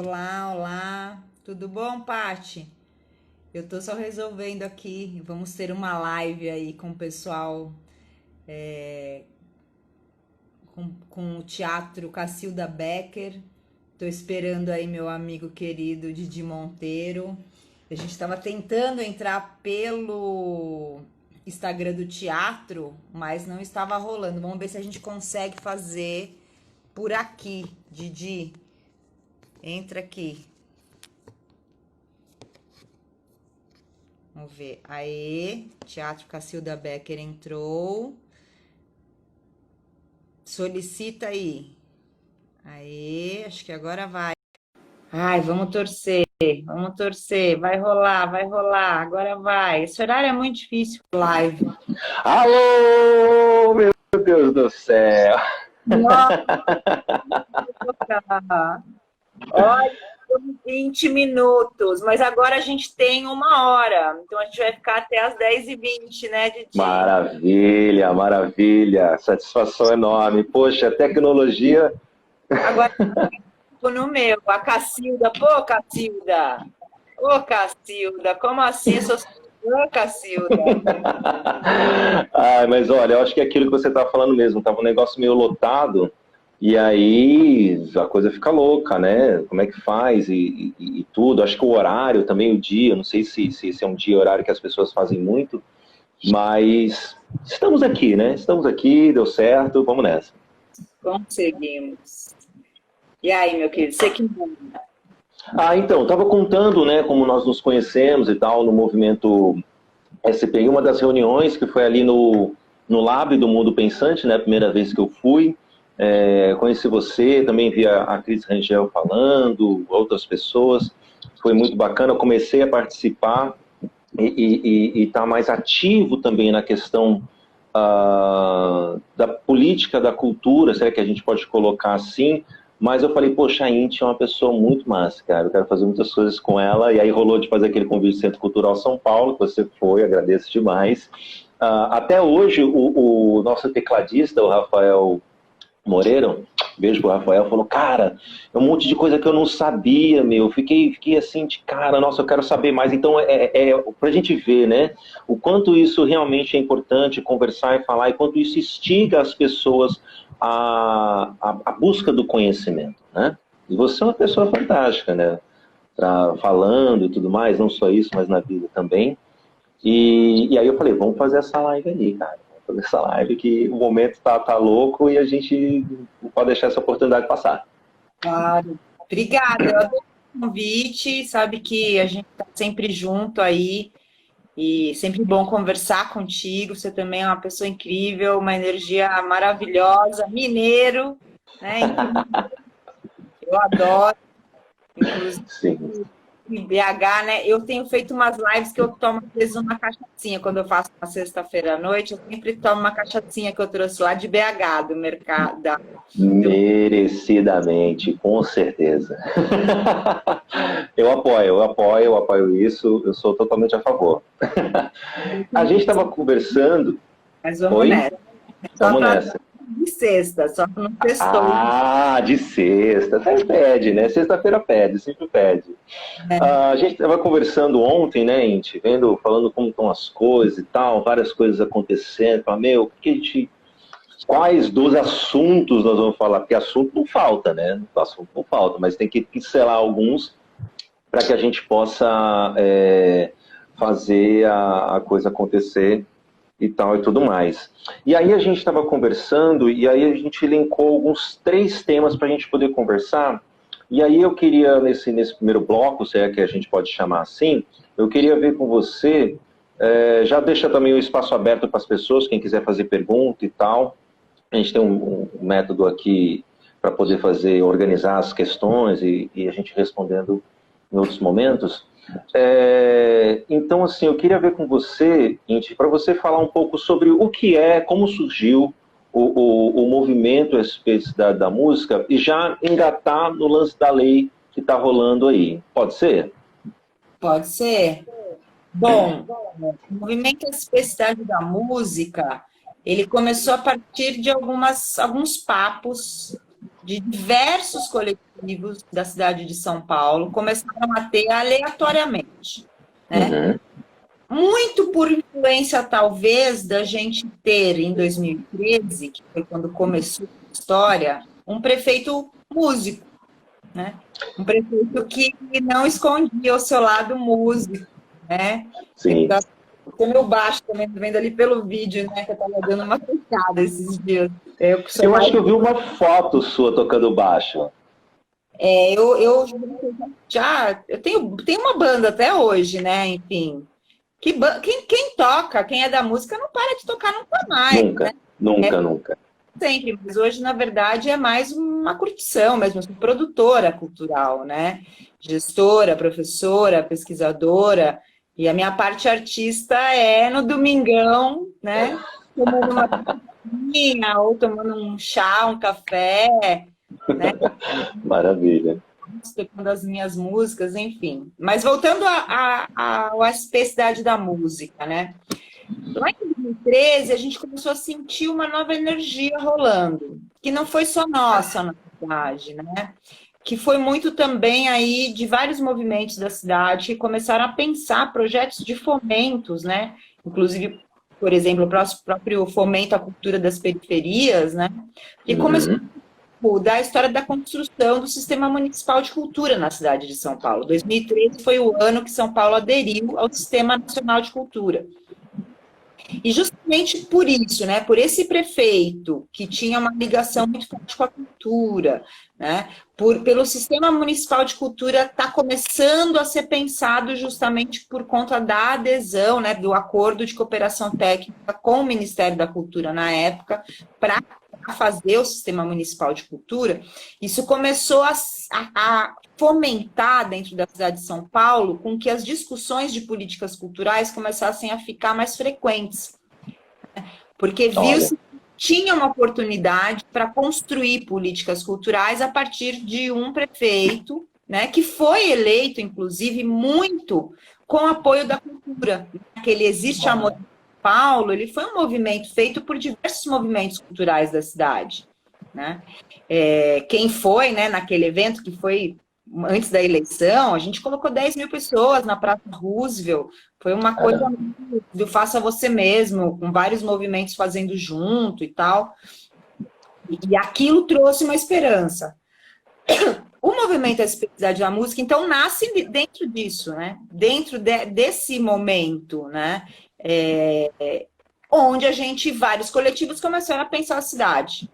Olá, olá. Tudo bom, Pati? Eu tô só resolvendo aqui. Vamos ter uma live aí com o pessoal, com o Teatro Cacilda Becker. Tô esperando aí meu amigo querido Didi Monteiro. A gente estava tentando entrar pelo Instagram do teatro, mas não estava rolando. Vamos ver se a gente consegue fazer por aqui. Didi, entra aqui. Vamos ver. Aê, Teatro Cacilda Becker entrou. Solicita aí. Aê, acho que agora vai. Ai, vamos torcer, vamos torcer. Vai rolar, agora vai. Esse horário é muito difícil, live. Alô, meu Deus do céu! Nossa, olha, 20 minutos, mas agora a gente tem 1 hora. Então a gente vai ficar até as 10h20, né, Didi? Maravilha, maravilha, satisfação enorme. Poxa, a tecnologia. Agora tô no meu, a Cacilda. Pô, Cacilda! Ô, Cacilda, como assim? Eu sou sua Cacilda. Ai, mas olha, eu acho que é aquilo que você estava falando mesmo, tava um negócio meio lotado, e aí a coisa fica louca, né? Como é que faz e tudo. Acho que o horário também, o dia, não sei se esse é um dia horário que as pessoas fazem muito, mas estamos aqui, né? Estamos aqui, deu certo, vamos nessa. Conseguimos. E aí, meu querido, você que manda. Ah, então, estava contando, né, como nós nos conhecemos e tal, no movimento SPI, uma das reuniões que foi ali no Lab do Mundo Pensante, né, a primeira vez que eu fui. Conheci você, também vi a Cris Rangel falando, outras pessoas, foi muito bacana. Eu comecei a participar e estar mais ativo também na questão da política, da cultura, será que a gente pode colocar assim? Mas eu falei, poxa, a Inti é uma pessoa muito massa, cara, eu quero fazer muitas coisas com ela, e aí rolou de fazer aquele convite do Centro Cultural São Paulo, que você foi, agradeço demais. Até hoje, o nosso tecladista, o Rafael Moreira, beijo pro Rafael, falou, cara, é um monte de coisa que eu não sabia, meu, fiquei assim de cara, nossa, eu quero saber mais. Então, pra gente ver, né, o quanto isso realmente é importante, conversar e falar, e quanto isso instiga as pessoas à busca do conhecimento, né? E você é uma pessoa fantástica, né, falando e tudo mais, não só isso, mas na vida também. E aí eu falei, vamos fazer essa live aí, cara. Vamos fazer essa live que o momento tá louco e a gente não pode deixar essa oportunidade passar. Claro. Obrigada, eu adoro o convite, sabe que a gente está sempre junto aí, e sempre bom conversar contigo, você também é uma pessoa incrível, uma energia maravilhosa, mineiro, né? Incrível, eu adoro, inclusive. Sim. Em BH, né? Eu tenho feito umas lives que eu tomo, às vezes, uma cachaçinha. Quando eu faço na sexta-feira à noite, eu sempre tomo uma cachaçinha que eu trouxe lá de BH, do mercado. Merecidamente, com certeza. Eu apoio isso, eu sou totalmente a favor. A gente estava conversando. Mas vamos Oi? nessa. Só Vamos para nessa. de sexta, só que não testou. Ah, de sexta. Sempre pede, né? Sexta-feira pede, sempre pede. Né? A gente estava conversando ontem, né, gente, falando como estão as coisas e tal, várias coisas acontecendo. Fala, meu, quais dos assuntos nós vamos falar? Porque assunto não falta, né? Assunto não falta, mas tem que pincelar alguns para que a gente possa fazer a coisa acontecer e tal e tudo mais. E aí a gente estava conversando e aí a gente elencou alguns 3 temas para a gente poder conversar. E aí eu queria, nesse primeiro bloco, se é que a gente pode chamar assim, eu queria ver com você, já deixa também o espaço aberto para as pessoas, quem quiser fazer pergunta e tal. A gente tem um método aqui para poder organizar as questões e a gente respondendo em outros momentos. Então, assim, eu queria ver com você, Inti, para você falar um pouco sobre o que como surgiu o movimento da música e já engatar no lance da lei que está rolando aí. Pode ser? Pode ser? Bom, o movimento Especialidade da Música, ele começou a partir de alguns papos de diversos coletivos coletivos da cidade de São Paulo começaram a ter aleatoriamente, né? Muito por influência, talvez, da gente ter, em 2013, que foi quando começou a história, um prefeito músico, né? Um prefeito que não escondia o seu lado músico, né? Sim. O meu baixo também, vendo ali pelo vídeo, né? Que eu estava dando uma fechada esses dias. Eu acho que eu vi uma foto sua tocando baixo. Eu tenho uma banda até hoje, né? Enfim. Quem toca, quem é da música, não para de tocar nunca mais. Nunca, né? nunca. Sempre, mas hoje, na verdade, é mais uma curtição mesmo, eu sou produtora cultural, né? Gestora, professora, pesquisadora, e a minha parte artista é no domingão, né? Tomando uma coquinha, ou tomando um chá, um café, né? Maravilha. Tocando as minhas músicas, enfim. Mas voltando à especificidade da música, né? Lá em 2013, a gente começou a sentir uma nova energia rolando, que não foi só nossa, na verdade, né? Que foi muito também aí de vários movimentos da cidade que começaram a pensar projetos de fomentos, né? Inclusive, por exemplo, o próprio fomento à cultura das periferias, né? E começou a mudar a história da construção do Sistema Municipal de Cultura na cidade de São Paulo. 2013 foi o ano que São Paulo aderiu ao Sistema Nacional de Cultura. E justamente por isso, né, por esse prefeito que tinha uma ligação muito forte com a cultura, né, pelo Sistema Municipal de Cultura estar começando a ser pensado justamente por conta da adesão, né, do acordo de cooperação técnica com o Ministério da Cultura na época, para fazer o Sistema Municipal de Cultura, isso começou a fomentar dentro da cidade de São Paulo com que as discussões de políticas culturais começassem a ficar mais frequentes. Porque viu-se que tinha uma oportunidade para construir políticas culturais a partir de um prefeito, né, que foi eleito, inclusive, muito com apoio da cultura. Aquele Existe Amor em São Paulo, ele foi um movimento feito por diversos movimentos culturais da cidade, né? Quem foi, né, naquele evento que foi antes da eleição, a gente colocou 10 mil pessoas na Praça Roosevelt, foi uma coisa do faça você mesmo, com vários movimentos fazendo junto e tal, e aquilo trouxe uma esperança. O movimento da especificidade da música, então, nasce dentro disso, né? Dentro desse momento, né? Onde vários coletivos começaram a pensar a cidade.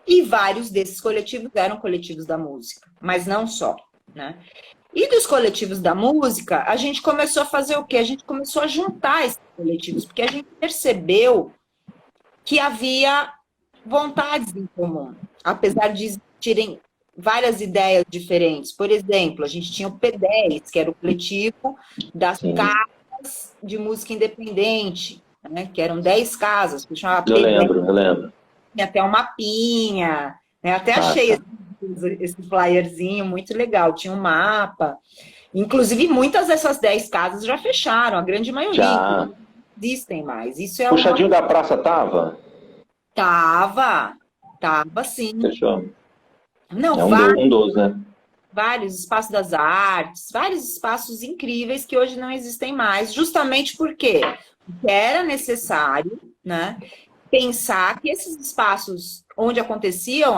E vários desses coletivos eram coletivos da música, mas não só, né? E dos coletivos da música, a gente começou a fazer o quê? A gente começou a juntar esses coletivos, porque a gente percebeu que havia vontades em comum, apesar de existirem várias ideias diferentes. Por exemplo, a gente tinha o P10, que era o coletivo das casas de música independente, né? Que eram 10 casas, que chamava P10. Eu lembro. Tinha até um mapinha, né? Até achei esse flyerzinho muito legal, tinha um mapa. Inclusive, muitas dessas 10 casas já fecharam, a grande maioria não existem mais. Isso é Puxadinho da Praça tava? Tava sim. Fechou. Não, um dos, né? Vários espaços das artes, vários espaços incríveis que hoje não existem mais, justamente porque era necessário, né, pensar que esses espaços onde aconteciam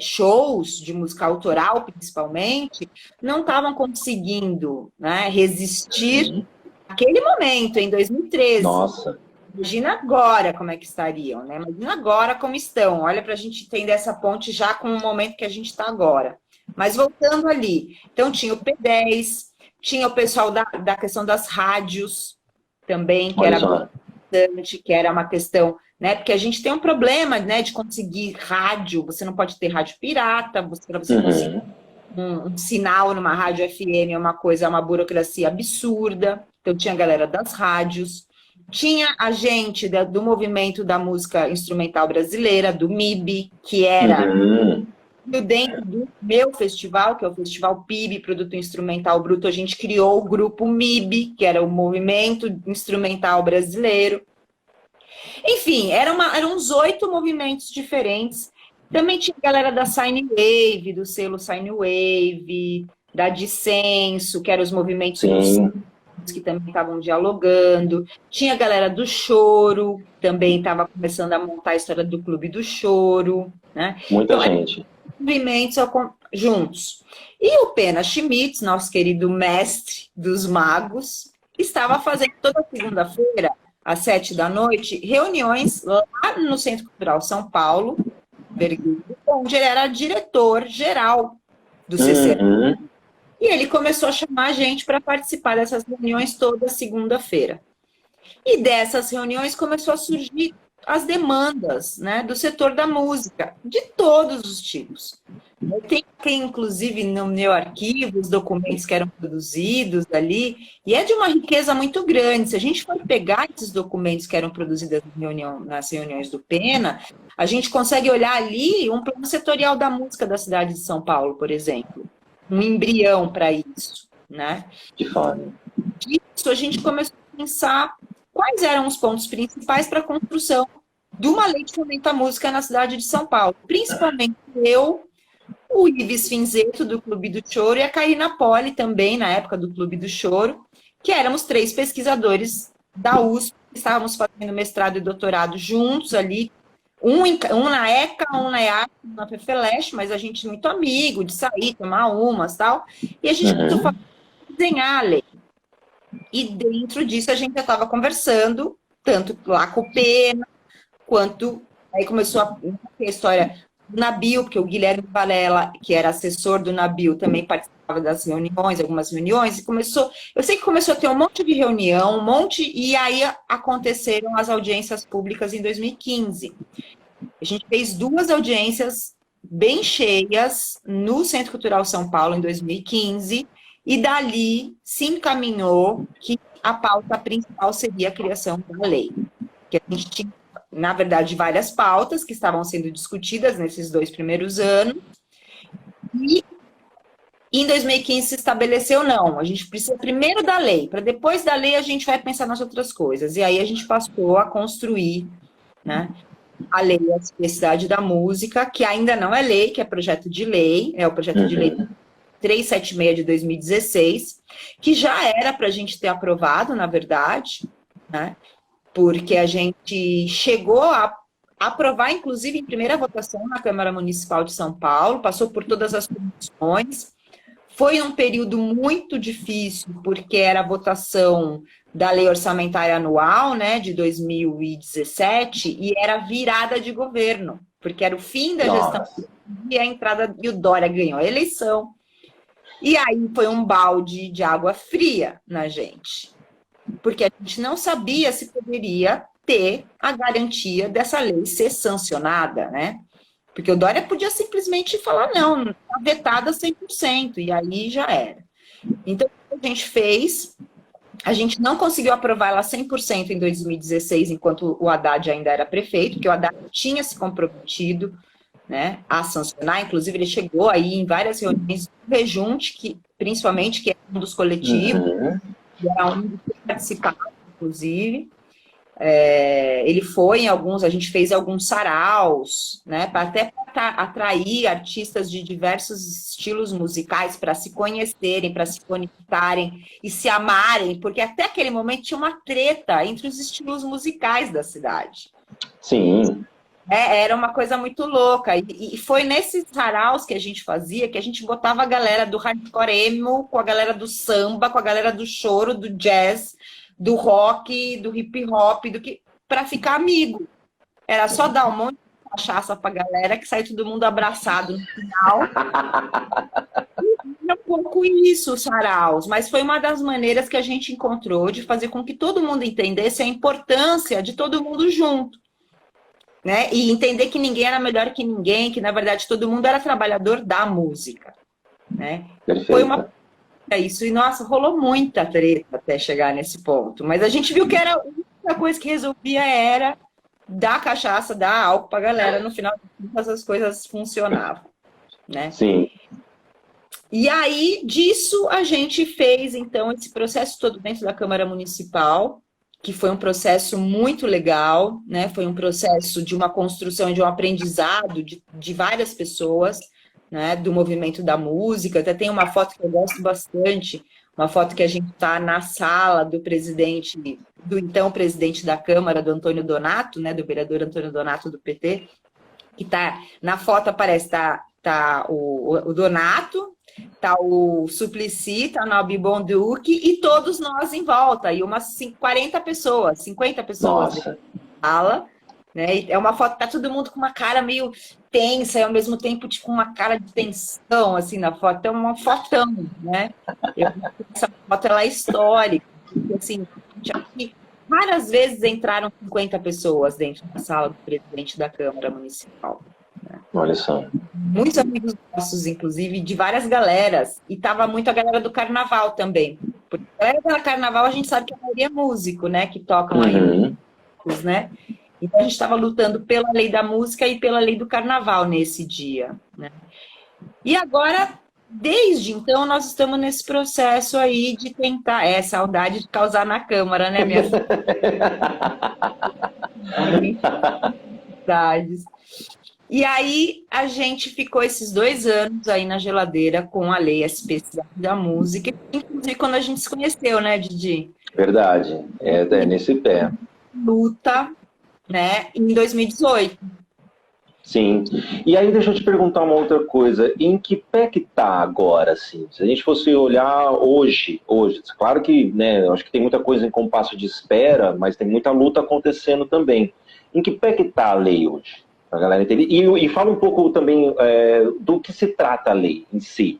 shows de música autoral, principalmente, não estavam conseguindo, né, resistir àquele momento, em 2013. Nossa! Imagina agora como é que estariam, né? Imagina agora como estão. Olha para a gente entender essa ponte já com o momento que a gente está agora. Mas voltando ali, então tinha o P10, tinha o pessoal da questão das rádios também, que era importante, que era uma questão, né? Porque a gente tem um problema, né, de conseguir rádio, você não pode ter rádio pirata, para você conseguir um sinal numa rádio FM é uma burocracia absurda. Então tinha a galera das rádios. Tinha a gente do movimento da música instrumental brasileira, do MIB, que era dentro do meu festival, que é o Festival PIB, Produto Instrumental Bruto, a gente criou o grupo MIB, que era o Movimento Instrumental Brasileiro. Enfim, eram uns 8 movimentos diferentes Também tinha a galera da Sine Wave, do selo Sine Wave, da Dissenso, que eram os movimentos Sim, que também estavam dialogando. Tinha a galera do Choro, também estava começando a montar a história do Clube do Choro, né? muita Então, gente. movimentos juntos. E o Pena Schmitz, nosso querido mestre dos magos, estava fazendo toda segunda-feira, às 7 da noite, reuniões lá no Centro Cultural São Paulo, onde ele era diretor-geral do CCR. Uhum. E ele começou a chamar a gente para participar dessas reuniões toda segunda-feira. E dessas reuniões começou a surgir as demandas, né, do setor da música, de todos os tipos. Tem, inclusive, no meu arquivo, os documentos que eram produzidos ali, e é de uma riqueza muito grande. Se a gente for pegar esses documentos que eram produzidos nas reuniões do Pena, a gente consegue olhar ali um plano setorial da música da cidade de São Paulo, por exemplo. Um embrião para isso, né? De fato. Disso, a gente começou a pensar quais eram os pontos principais para a construção de uma lei que fomenta a música na cidade de São Paulo. Principalmente eu, o Ives Finzeto, do Clube do Choro, e a Karina Poli, também, na época do Clube do Choro, que éramos 3 pesquisadores da USP, que estávamos fazendo mestrado e doutorado juntos ali, um na ECA, um na EAC, um na PFLESH, mas a gente muito amigo, de sair, tomar umas e tal, e a gente começou a desenhar a lei. E dentro disso a gente já estava conversando, tanto lá com o Pena, quanto aí começou a ter a história do Nabil, porque o Guilherme Valela, que era assessor do Nabil, também participava das reuniões, algumas reuniões, e começou, eu sei que começou a ter um monte de reunião, e aí aconteceram as audiências públicas em 2015. A gente fez 2 audiências bem cheias no Centro Cultural São Paulo em 2015, e dali se encaminhou que a pauta principal seria a criação da lei. Que a gente tinha, na verdade, várias pautas que estavam sendo discutidas nesses 2 primeiros anos. E em 2015 se estabeleceu, não, a gente precisa primeiro da lei, para depois da lei a gente vai pensar nas outras coisas. E aí a gente passou a construir, né, a lei da diversidade da música, que ainda não é lei, que é projeto de lei, é o projeto de lei 376 de 2016, que já era para a gente ter aprovado, na verdade, né? Porque a gente chegou a aprovar, inclusive, em primeira votação na Câmara Municipal de São Paulo, passou por todas as comissões. Foi um período muito difícil, porque era a votação da Lei Orçamentária Anual, né, de 2017, e era virada de governo, porque era o fim da gestão e a entrada, e o Dória ganhou a eleição. E aí foi um balde de água fria na gente, porque a gente não sabia se poderia ter a garantia dessa lei ser sancionada, né? Porque o Dória podia simplesmente falar não, está vetada 100%, e aí já era. Então, o que a gente fez, a gente não conseguiu aprovar ela 100% em 2016, enquanto o Haddad ainda era prefeito, porque o Haddad tinha se comprometido, né, a sancionar, inclusive ele chegou aí em várias reuniões do Rejunte, que, principalmente, que é um dos coletivos, era um dos que participava, inclusive. Ele foi em alguns, a gente fez alguns saraus, né, para até atrair artistas de diversos estilos musicais para se conhecerem, para se conectarem e se amarem, porque até aquele momento tinha uma treta entre os estilos musicais da cidade. Sim. Era uma coisa muito louca. E foi nesses saraus que a gente fazia que a gente botava a galera do hardcore emo com a galera do samba, com a galera do choro, do jazz, do rock, do hip hop, para ficar amigo. Era só dar um monte de cachaça pra galera que sai todo mundo abraçado no final. E um pouco isso, os saraus, mas foi uma das maneiras que a gente encontrou de fazer com que todo mundo entendesse a importância de todo mundo junto. Né? E entender que ninguém era melhor que ninguém, que na verdade todo mundo era trabalhador da música, né? Foi uma isso, e nossa, rolou muita treta até chegar nesse ponto, mas a gente viu que era a única coisa que resolvia era dar cachaça, dar álcool pra galera, no final essas coisas funcionavam, né? Sim. E aí, disso, a gente fez, então, esse processo todo dentro da Câmara Municipal, que foi um processo muito legal, né? Foi um processo de uma construção, de um aprendizado de várias pessoas, né? Do movimento da música. Até tem uma foto que eu gosto bastante, uma foto que a gente está na sala do presidente, do então presidente da Câmara, do Antônio Donato, né? Do vereador Antônio Donato do PT, que tá na foto aparece tá o Donato, tá o Suplicy, tá o Nabi Bonduque e todos nós em volta, e umas 40 pessoas, 50 pessoas na sala, né? E é uma foto, tá todo mundo com uma cara meio tensa e ao mesmo tempo tipo uma cara de tensão assim na foto, é uma fotão, né? Essa foto ela é histórica, porque assim, já que várias vezes entraram 50 pessoas dentro da sala do presidente da Câmara Municipal. Olha só. Muitos amigos nossos, inclusive, de várias galeras. E tava muito a galera do carnaval também. Porque a galera do carnaval, a gente sabe que a maioria é músico, né? Que tocam aí músicos, né? Então a gente estava lutando pela lei da música e pela lei do carnaval nesse dia, né? E agora, desde então, nós estamos nesse processo aí de tentar... saudade de causar na Câmara, né, minha filha? Saudades. E aí a gente ficou esses 2 anos aí na geladeira com a lei SP Cidade da Música, inclusive quando a gente se conheceu, né, Didi? Verdade, é nesse pé. Luta, né, em 2018. Sim. E aí deixa eu te perguntar uma outra coisa. Em que pé que tá agora, assim? Se a gente fosse olhar hoje, claro que, né, eu acho que tem muita coisa em compasso de espera, mas tem muita luta acontecendo também. Em que pé que tá a lei hoje? Pra galera entender. E fala um pouco também do que se trata a lei em si.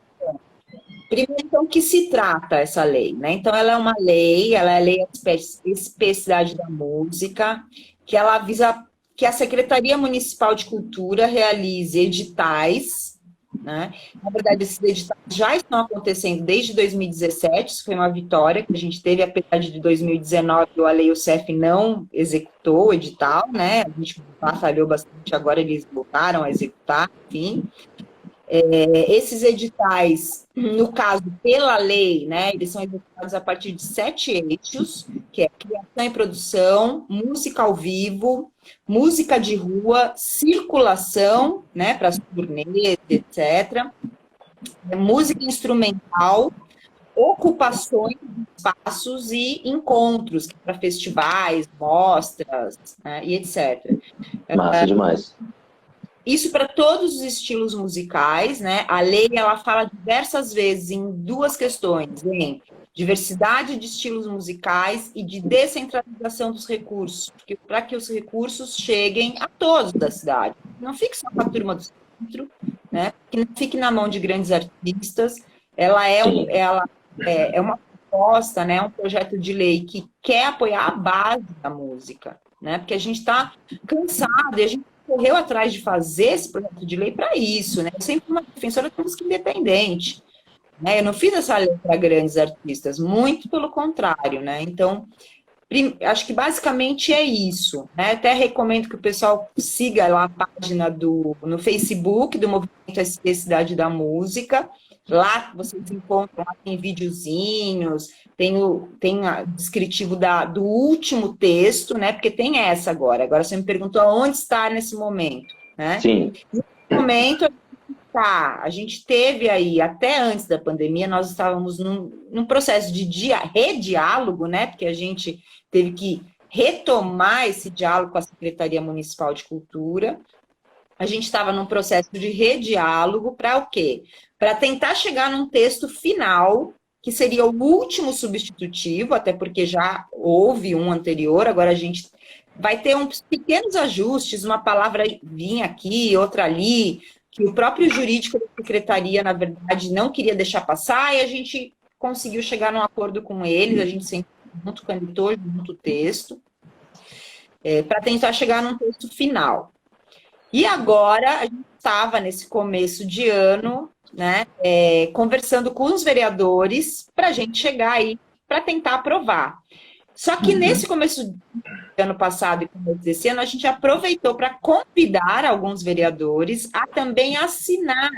Primeiro, então, que se trata essa lei, né? Então, ela é uma lei, ela é a Lei Especialidade da Música, que ela visa que a Secretaria Municipal de Cultura realize editais, né? Na verdade, esses editais já estão acontecendo desde 2017, isso foi uma vitória que a gente teve, apesar de 2019, a lei, o CEF não executou o edital, né? A gente batalhou bastante, agora eles voltaram a executar, enfim. Esses editais, no caso, pela lei, né, eles são executados a partir de 7 eixos, que é criação e produção, música ao vivo, música de rua, circulação, né, para as turnês, etc., música instrumental, ocupações de espaços e encontros, para festivais, mostras, né, e etc. Massa demais. Isso para todos os estilos musicais, né? A lei ela fala diversas vezes em 2 questões, em diversidade de estilos musicais e de descentralização dos recursos, para que os recursos cheguem a todos da cidade. Não fique só com a turma do centro, né? Que não fique na mão de grandes artistas. Ela é uma proposta, né? Um projeto de lei que quer apoiar a base da música, né? Porque a gente está cansado e a gente correu atrás de fazer esse projeto de lei para isso, né? Eu sempre fui uma defensora da música independente, né? Eu não fiz essa lei para grandes artistas, muito pelo contrário, né? Então, acho que basicamente é isso, né? Até recomendo que o pessoal siga lá a página no Facebook do Movimento SP Cidade da Música. Lá vocês encontram, lá tem videozinhos, tem o descritivo do último texto, né? Porque tem essa agora. Agora você me perguntou onde está nesse momento, né? Sim. Nesse momento, a gente teve aí, até antes da pandemia, nós estávamos num processo de rediálogo, né? Porque a gente teve que retomar esse diálogo com a Secretaria Municipal de Cultura. A gente estava num processo de rediálogo para o quê? Para tentar chegar num texto final, que seria o último substitutivo, até porque já houve um anterior, agora a gente vai ter uns pequenos ajustes, uma palavra vinha aqui, outra ali, que o próprio jurídico da secretaria, na verdade, não queria deixar passar, e a gente conseguiu chegar num acordo com eles, a gente sempre junto com o editor, junto o texto, para tentar chegar num texto final. E agora, a gente estava nesse começo de ano, né, conversando com os vereadores para a gente chegar aí para tentar aprovar. Só que nesse começo do ano passado e começo desse ano, a gente aproveitou para convidar alguns vereadores a também assinar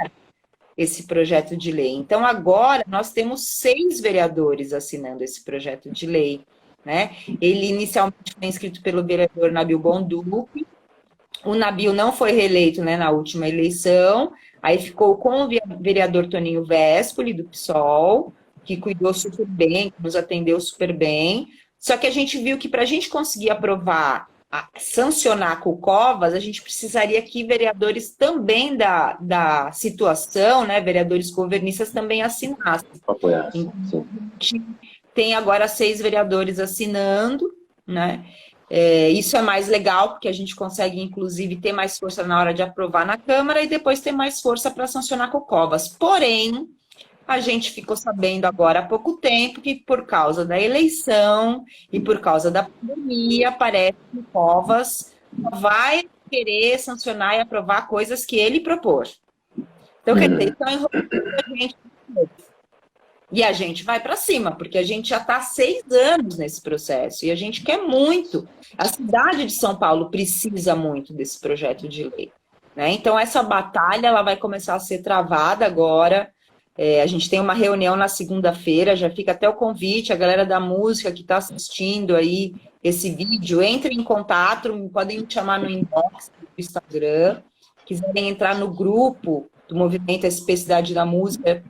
esse projeto de lei. Então, agora, nós temos 6 vereadores assinando esse projeto de lei, né? Ele inicialmente foi inscrito pelo vereador Nabil Bonduque. O Nabil não foi reeleito, né, na última eleição, aí ficou com o vereador Toninho Vespoli, do PSOL, que cuidou super bem, que nos atendeu super bem. Só que a gente viu que para a gente conseguir aprovar, sancionar com o Covas, a gente precisaria que vereadores também da situação, né, vereadores governistas também assinassem. Então, a gente tem agora 6 vereadores assinando, né? Isso é mais legal, porque a gente consegue, inclusive, ter mais força na hora de aprovar na Câmara e depois ter mais força para sancionar com o Covas. Porém, a gente ficou sabendo agora há pouco tempo que, por causa da eleição e por causa da pandemia, parece que o Covas vai querer sancionar e aprovar coisas que ele propôs. Então, quer dizer, estão enrolando a gente. E a gente vai para cima, porque a gente já está há 6 anos nesse processo e a gente quer muito. A cidade de São Paulo precisa muito desse projeto de lei, né? Então, essa batalha ela vai começar a ser travada agora. A gente tem uma reunião na segunda-feira, já fica até o convite, a galera da música que está assistindo aí esse vídeo, entre em contato, podem me chamar no inbox do Instagram, quiserem entrar no grupo do Movimento SP Cidade da Música.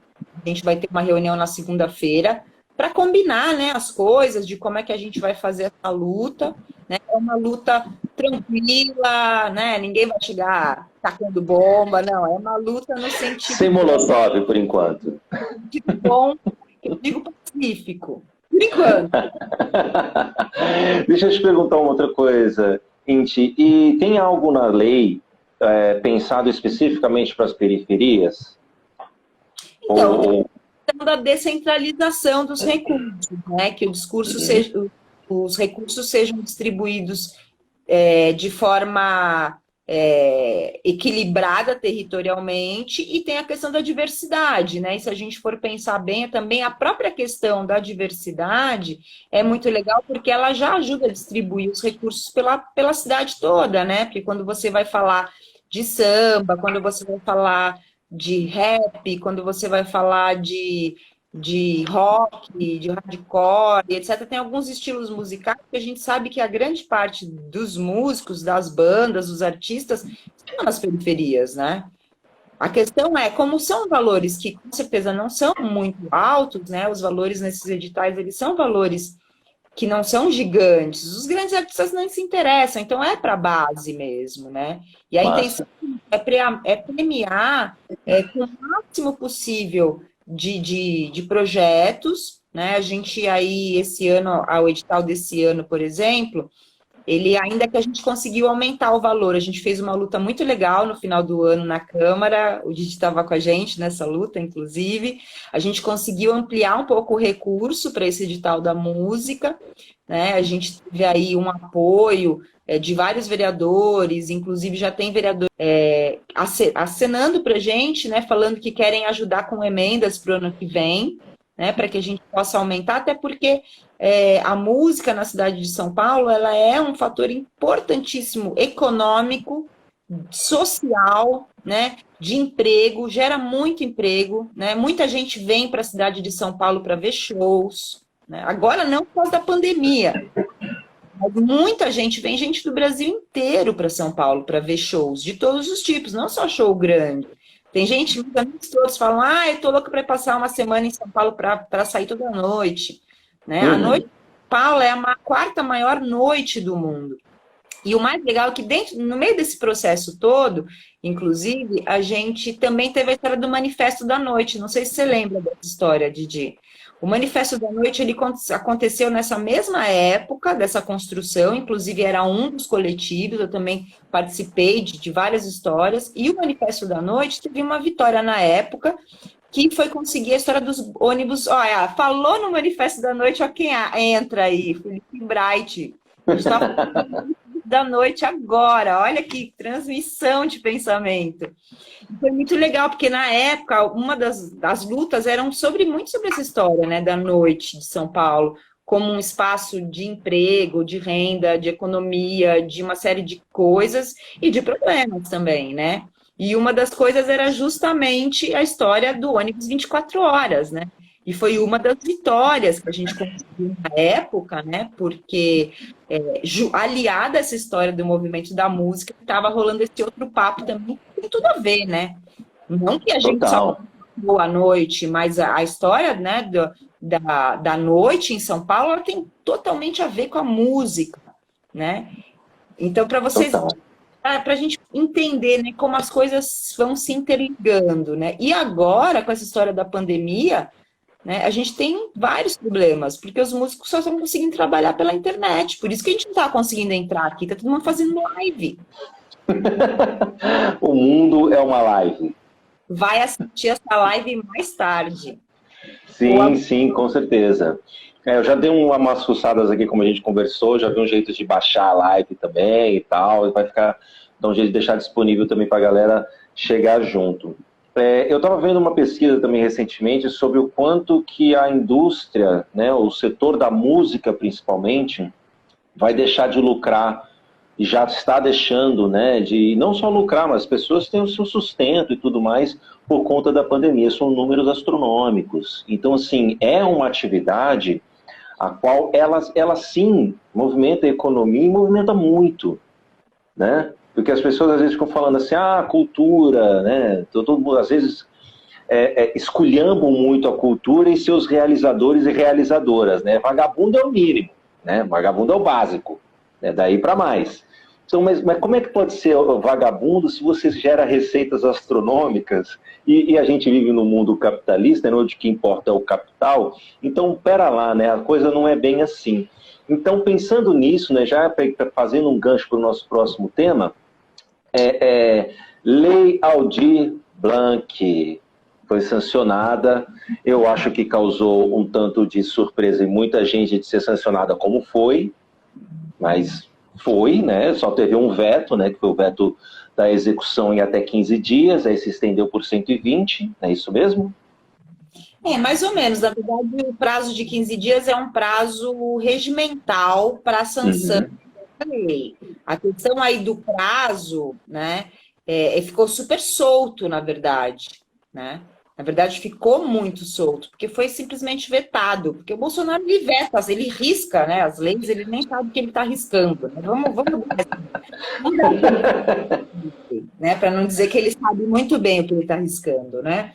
A gente vai ter uma reunião na segunda-feira para combinar, né, as coisas de como é que a gente vai fazer essa luta, né? É uma luta tranquila, né? Ninguém vai chegar tacando bomba, não. É uma luta no sentido... Sem molotov, por enquanto. De bom, eu digo pacífico. Por enquanto. Deixa eu te perguntar uma outra coisa, Inti. E tem algo na lei pensado especificamente para as periferias? Então, da descentralização dos recursos, né? Que o discurso seja, os recursos sejam distribuídos de forma equilibrada territorialmente, e tem a questão da diversidade, né? E se a gente for pensar bem, também a própria questão da diversidade é muito legal, porque ela já ajuda a distribuir os recursos pela cidade toda, né? Porque quando você vai falar de samba, quando você vai falar de rap, quando você vai falar de rock, de hardcore, etc. Tem alguns estilos musicais que a gente sabe que a grande parte dos músicos, das bandas, dos artistas, estão nas periferias, né? A questão é, como são valores que, com certeza, não são muito altos, né? Os valores nesses editais, eles são valores que não são gigantes. Os grandes artistas não se interessam, então é para a base mesmo, né? E a intenção é premiar com o máximo possível de projetos, né? A gente aí, esse ano, o edital desse ano, por exemplo, ele ainda que a gente conseguiu aumentar o valor, a gente fez uma luta muito legal no final do ano na Câmara, o Didi estava com a gente nessa luta, inclusive, a gente conseguiu ampliar um pouco o recurso para esse edital da música, né? A gente teve aí um apoio de vários vereadores, inclusive já tem vereador acenando para a gente, né? Falando que querem ajudar com emendas para o ano que vem, né? Para que a gente possa aumentar, até porque a música na cidade de São Paulo, ela é um fator importantíssimo, econômico, social, né, de emprego, gera muito emprego, né, muita gente vem para a cidade de São Paulo para ver shows, né, agora não por causa da pandemia, mas muita gente, vem gente do Brasil inteiro para São Paulo para ver shows, de todos os tipos, não só show grande. Tem gente, meus amigos todos falam, eu tô louca para passar uma semana em São Paulo para sair toda noite. Né? A noite de São Paulo é a 4ª maior noite do mundo. E o mais legal é que no meio desse processo todo, inclusive, a gente também teve a história do Manifesto da Noite. Não sei se você lembra dessa história, Didi. O Manifesto da Noite ele aconteceu nessa mesma época dessa construção, inclusive era um dos coletivos, eu também participei de várias histórias, e o Manifesto da Noite teve uma vitória na época, que foi conseguir a história dos ônibus. Olha, falou no Manifesto da Noite, ó, quem entra aí? Felipe Bright. A gente está falando da noite agora. Olha que transmissão de pensamento. Foi muito legal, porque na época, uma das lutas eram muito sobre essa história, né, da noite de São Paulo, como um espaço de emprego, de renda, de economia, de uma série de coisas e de problemas também, né? E uma das coisas era justamente a história do ônibus 24 horas, né? E foi uma das vitórias que a gente conseguiu na época, né? Porque, aliada a essa história do movimento da música, estava rolando esse outro papo também, que tem tudo a ver, né? Não que a gente só Total. boa noite, mas a história, né, da noite em São Paulo, ela tem totalmente a ver com a música, né? Então, para vocês, Total. para a gente entender, né, como as coisas vão se interligando, né? E agora, com essa história da pandemia, né, a gente tem vários problemas, porque os músicos só estão conseguindo trabalhar pela internet, por isso que a gente não está conseguindo entrar aqui, tá todo mundo fazendo live. O mundo é uma live. Vai assistir essa live mais tarde. Sim, sim, com certeza. Eu já dei umas fuçadas aqui, como a gente conversou, já vi um jeito de baixar a live também e tal, e vai ficar, dar um jeito de deixar disponível também para a galera chegar junto. Eu estava vendo uma pesquisa também recentemente sobre o quanto que a indústria, né, o setor da música principalmente, vai deixar de lucrar e já está deixando, né, de não só lucrar, mas as pessoas têm o seu sustento e tudo mais por conta da pandemia, são números astronômicos. Então, assim, é uma atividade a qual ela sim movimenta a economia e movimenta muito, né? Porque as pessoas às vezes ficam falando assim, cultura, né? Todo mundo às vezes esculhambam muito a cultura e seus realizadores e realizadoras, né? Vagabundo é o mínimo, né? Vagabundo é o básico, né? Daí para mais. Então, mas como é que pode ser vagabundo se você gera receitas astronômicas e a gente vive no mundo capitalista, né, onde o que importa é o capital? Então, pera lá, né? A coisa não é bem assim. Então, pensando nisso, né, já fazendo um gancho para o nosso próximo tema, Lei Aldir Blanc foi sancionada. Eu acho que causou um tanto de surpresa em muita gente de ser sancionada como foi, mas foi, né? Só teve um veto, né? Que foi o veto da execução em até 15 dias, aí se estendeu por 120, é isso mesmo? Mais ou menos. Na verdade, o prazo de 15 dias é um prazo regimental para a sanção Uhum. da lei. A questão aí do prazo, né, ficou super solto, na verdade, né? Na verdade, ficou muito solto, porque foi simplesmente vetado. Porque o Bolsonaro, ele veta, ele risca, né, as leis, ele nem sabe o que ele está riscando. Né? Vamos né, para não dizer que ele sabe muito bem o que ele está riscando, né?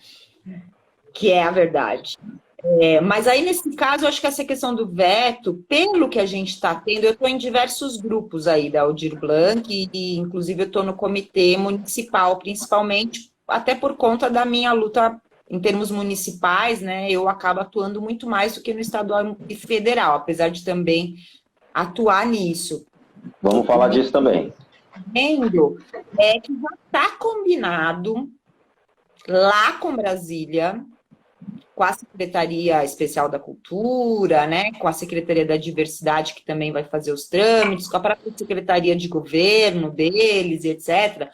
Que é a verdade. Mas aí, nesse caso, eu acho que essa questão do veto, pelo que a gente está tendo, eu estou em diversos grupos aí da Aldir Blanc, e inclusive eu estou no comitê municipal, principalmente, até por conta da minha luta em termos municipais, né? Eu acabo atuando muito mais do que no estadual e federal, apesar de também atuar nisso. Vamos falar disso também. Entendo que já está combinado lá com Brasília, com a Secretaria Especial da Cultura, né, com a Secretaria da Diversidade, que também vai fazer os trâmites, com a própria Secretaria de Governo deles, etc.,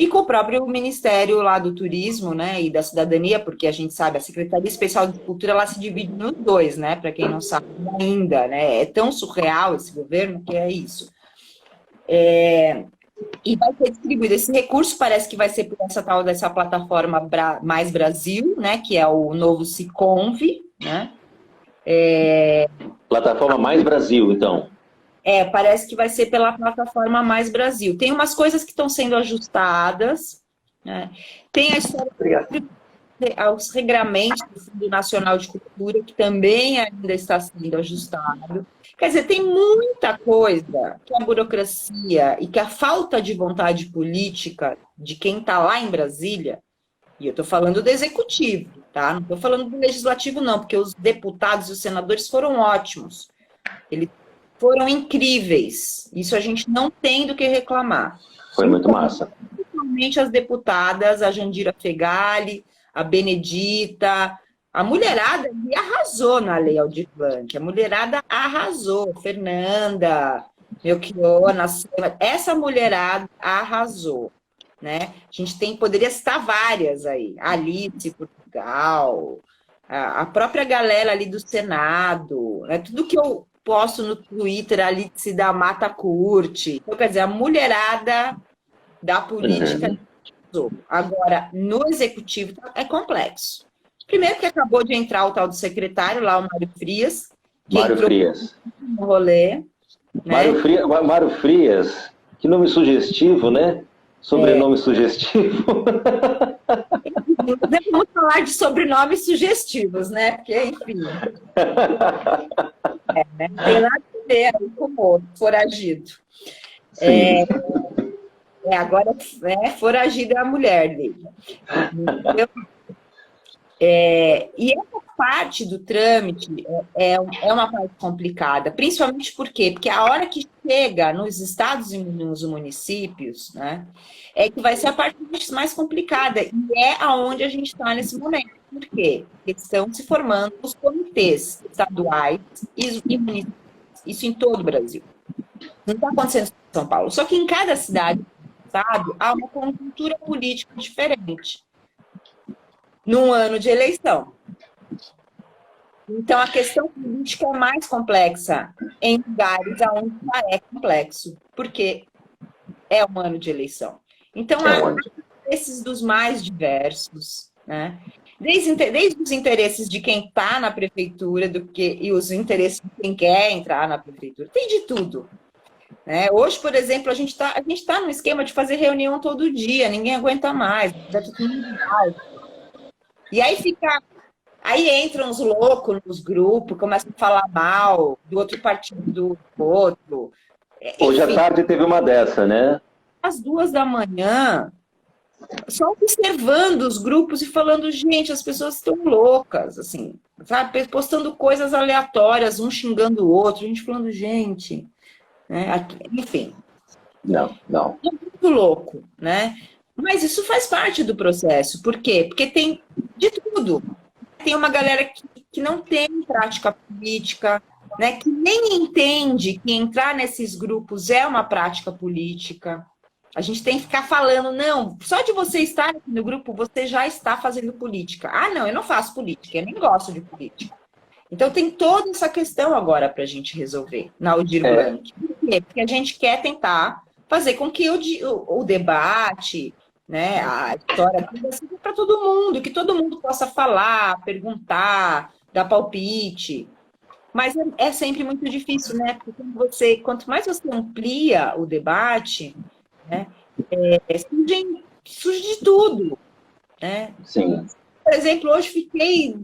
e com o próprio Ministério lá do Turismo, né, e da Cidadania, porque a gente sabe, a Secretaria Especial de Cultura, ela se divide nos dois, né, para quem não sabe ainda, né, é tão surreal esse governo que é isso. E vai ser distribuído. Esse recurso parece que vai ser por essa tal dessa plataforma Mais Brasil, né? Que é o novo Siconv, né? Plataforma Mais Brasil, então. Parece que vai ser pela plataforma Mais Brasil. Tem umas coisas que estão sendo ajustadas, né? Tem a história aos regramentos do Fundo Nacional de Cultura, que também ainda está sendo ajustado. Quer dizer, tem muita coisa que a burocracia e que a falta de vontade política de quem está lá em Brasília, e eu estou falando do executivo, tá? Não estou falando do legislativo, não, porque os deputados e os senadores foram ótimos. Eles foram incríveis. Isso a gente não tem do que reclamar. Foi muito massa. Principalmente as deputadas, a Jandira Fegali, a Benedita, a mulherada arrasou na Lei Aldir Blanc, a mulherada arrasou, Fernanda, Melchiona, essa mulherada arrasou, né? A gente poderia citar várias aí, Alice, Portugal, a própria galera ali do Senado, né? Tudo que eu posto no Twitter, a Alice da Mata curte, então, quer dizer, a mulherada da política. Agora, no executivo é complexo. Primeiro que acabou de entrar o tal do secretário lá, o Mário Frias, que Mário entrou Frias. no rolê, né? Mário Frias, que nome sugestivo, né? Sobrenome sugestivo. Vamos falar de sobrenomes sugestivos, né? Porque, enfim, né? Não tem nada a ver aí com o outro, foragido. Sim. Agora, foragido é a mulher dele. Então, e essa parte do trâmite é uma parte complicada, principalmente por quê? Porque a hora que chega nos estados e nos municípios, né, é que vai ser a parte mais complicada, e é aonde a gente está nesse momento. Por quê? Porque estão se formando os comitês estaduais e municipais, isso em todo o Brasil. Não está acontecendo em São Paulo, só que em cada cidade, estado, há uma conjuntura política diferente num ano de eleição. Então, a questão política é mais complexa em lugares onde já é complexo, porque é um ano de eleição. Então, há interesses dos mais diversos, né? Desde os interesses de quem está na prefeitura e os interesses de quem quer entrar na prefeitura. Tem de tudo. Né? Hoje, por exemplo, a gente tá num esquema de fazer reunião todo dia, ninguém aguenta mais. E aí entram os loucos nos grupos, começam a falar mal do outro partido do outro. Hoje à tarde teve uma dessa, né? Às 2 da manhã, só observando os grupos e falando, gente, as pessoas estão loucas, assim, sabe? Postando coisas aleatórias, um xingando o outro, a gente falando, gente, né? Enfim. Não. É muito louco, né? Mas isso faz parte do processo. Por quê? Porque tem de tudo. Tem uma galera que não tem prática política, né? Que nem entende que entrar nesses grupos é uma prática política. A gente tem que ficar falando, não, só de você estar aqui no grupo, você já está fazendo política. Ah, não, eu não faço política, eu nem gosto de política. Então tem toda essa questão agora para a gente resolver na Aldir Blanc. Por quê? Porque a gente quer tentar fazer com que o debate, né, a história seja para todo mundo, que todo mundo possa falar, perguntar, dar palpite. Mas é sempre muito difícil, né? Porque quanto mais você amplia o debate, né, surge de tudo, né? Sim. Por exemplo, hoje fiquei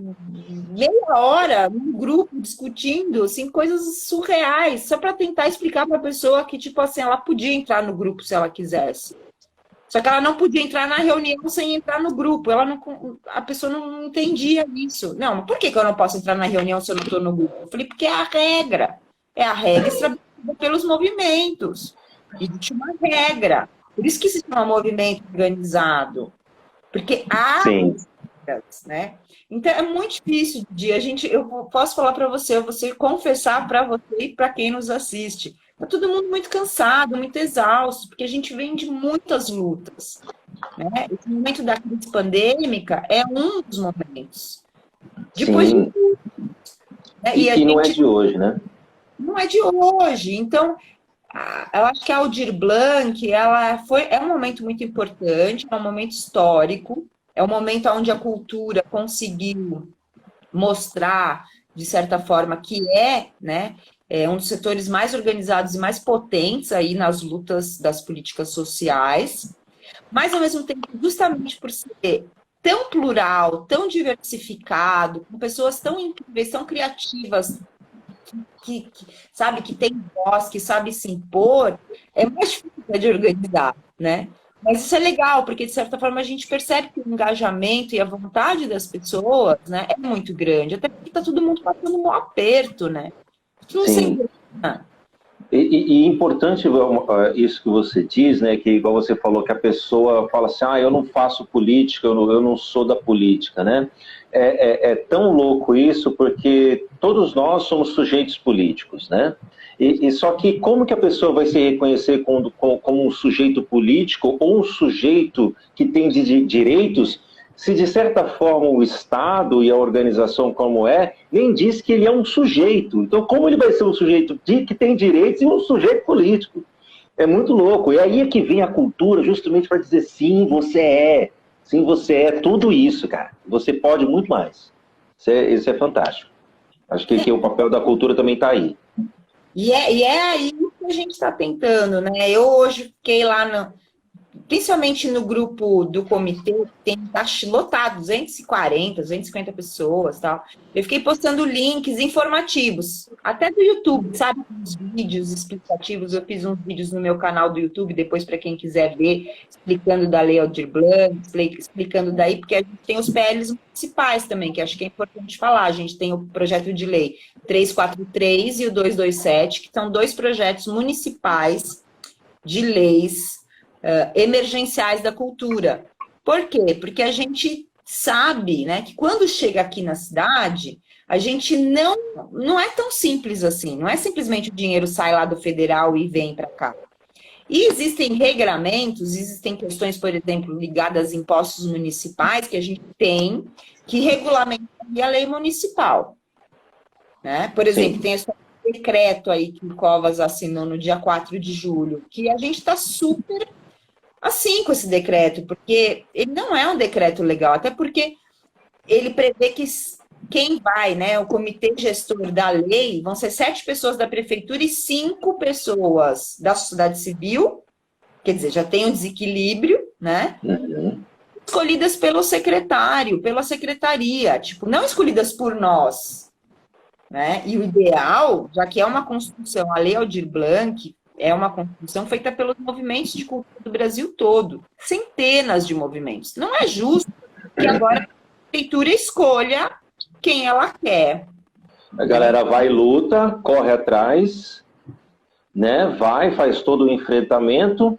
meia hora num grupo discutindo assim, coisas surreais, só para tentar explicar para a pessoa que, tipo assim, ela podia entrar no grupo se ela quisesse. Só que ela não podia entrar na reunião sem entrar no grupo. A pessoa não entendia isso. Não, mas por que eu não posso entrar na reunião se eu não estou no grupo? Eu falei, porque é a regra. É a regra estabelecida pelos movimentos. Existe uma regra. Por isso que se chama movimento organizado. Porque há regras, né? Então é muito difícil eu posso falar para você confessar para você e para quem nos assiste. Tá todo mundo muito cansado, muito exausto, porque a gente vem de muitas lutas, né? Esse momento da crise pandêmica é um dos momentos. Depois Sim. Né? E não é de hoje, né? Não é de hoje. Então, eu acho que a Aldir Blanc, é um momento muito importante, é um momento histórico, é um momento onde a cultura conseguiu mostrar, de certa forma, que né, é um dos setores mais organizados e mais potentes aí nas lutas das políticas sociais, mas, ao mesmo tempo, justamente por ser tão plural, tão diversificado, com pessoas tão incríveis, tão criativas, que sabe, que tem voz, que sabe se impor, é mais difícil de organizar, né? Mas isso é legal, porque, de certa forma, a gente percebe que o engajamento e a vontade das pessoas, né, é muito grande. Até porque está todo mundo passando um aperto, né? Não sei. E importante isso que você diz, né, que igual você falou, que a pessoa fala assim, eu não faço política, eu não sou da política, né? É tão louco isso, porque todos nós somos sujeitos políticos, né? E só que como que a pessoa vai se reconhecer como um sujeito político ou um sujeito que tem direitos, se de certa forma o Estado e a organização como nem diz que ele é um sujeito. Então como ele vai ser um sujeito que tem direitos e um sujeito político? É muito louco. E aí é que vem a cultura justamente para dizer sim, você é. Sim, você é tudo isso, cara. Você pode muito mais. Isso é fantástico. Acho que o papel da cultura também está aí. E é aí que a gente está tentando, né? Eu hoje fiquei lá principalmente no grupo do comitê, tem tá lotado, 240, 250 pessoas, tal. Eu fiquei postando links informativos, até do YouTube, sabe? Os vídeos explicativos. Eu fiz uns vídeos no meu canal do YouTube, depois para quem quiser ver, explicando da Lei Aldir Blanc, explicando daí, porque a gente tem os PLs municipais também, que acho que é importante falar. A gente tem o projeto de lei 343 e o 227, que são dois projetos municipais de leis emergenciais da cultura. Por quê? Porque a gente sabe, né, que quando chega aqui na cidade, a gente não é tão simples assim. Não é simplesmente o dinheiro sai lá do federal e vem para cá. E existem regramentos, existem questões, por exemplo, ligadas a impostos municipais que a gente tem que regulamentar a lei municipal. Né? Por exemplo, tem esse decreto aí que o Covas assinou no dia 4 de julho, que a gente está super assim com esse decreto, porque ele não é um decreto legal, até porque ele prevê que quem vai, né, o comitê gestor da lei, vão ser 7 pessoas da prefeitura e 5 pessoas da sociedade civil, quer dizer, já tem um desequilíbrio, né? Uhum. Escolhidas pelo secretário, pela secretaria, tipo, não escolhidas por nós, né? E o ideal, já que é uma construção, a Lei Aldir Blanc é uma construção feita pelos movimentos de cultura do Brasil todo, centenas de movimentos. Não é justo que agora a prefeitura escolha quem ela quer. A galera vai e luta, corre atrás, né? Vai, faz todo o enfrentamento,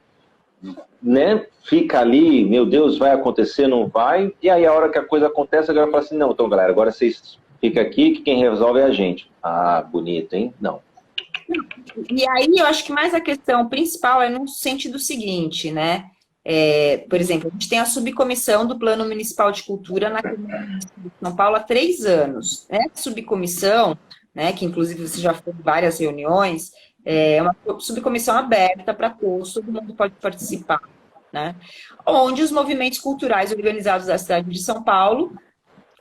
né? Fica ali, meu Deus, vai acontecer, não vai? E aí a hora que a coisa acontece, a galera fala assim, não, então galera, agora vocês ficam aqui que quem resolve é a gente. Ah, bonito, hein? Não. E aí eu acho que mais a questão principal é no sentido seguinte, né? Por exemplo, a gente tem a subcomissão do Plano Municipal de Cultura na Câmara Municipal de São Paulo há 3 anos. Essa subcomissão, né, que inclusive você já foi em várias reuniões, é uma subcomissão aberta para todos, todo mundo pode participar, né? Onde os movimentos culturais organizados da cidade de São Paulo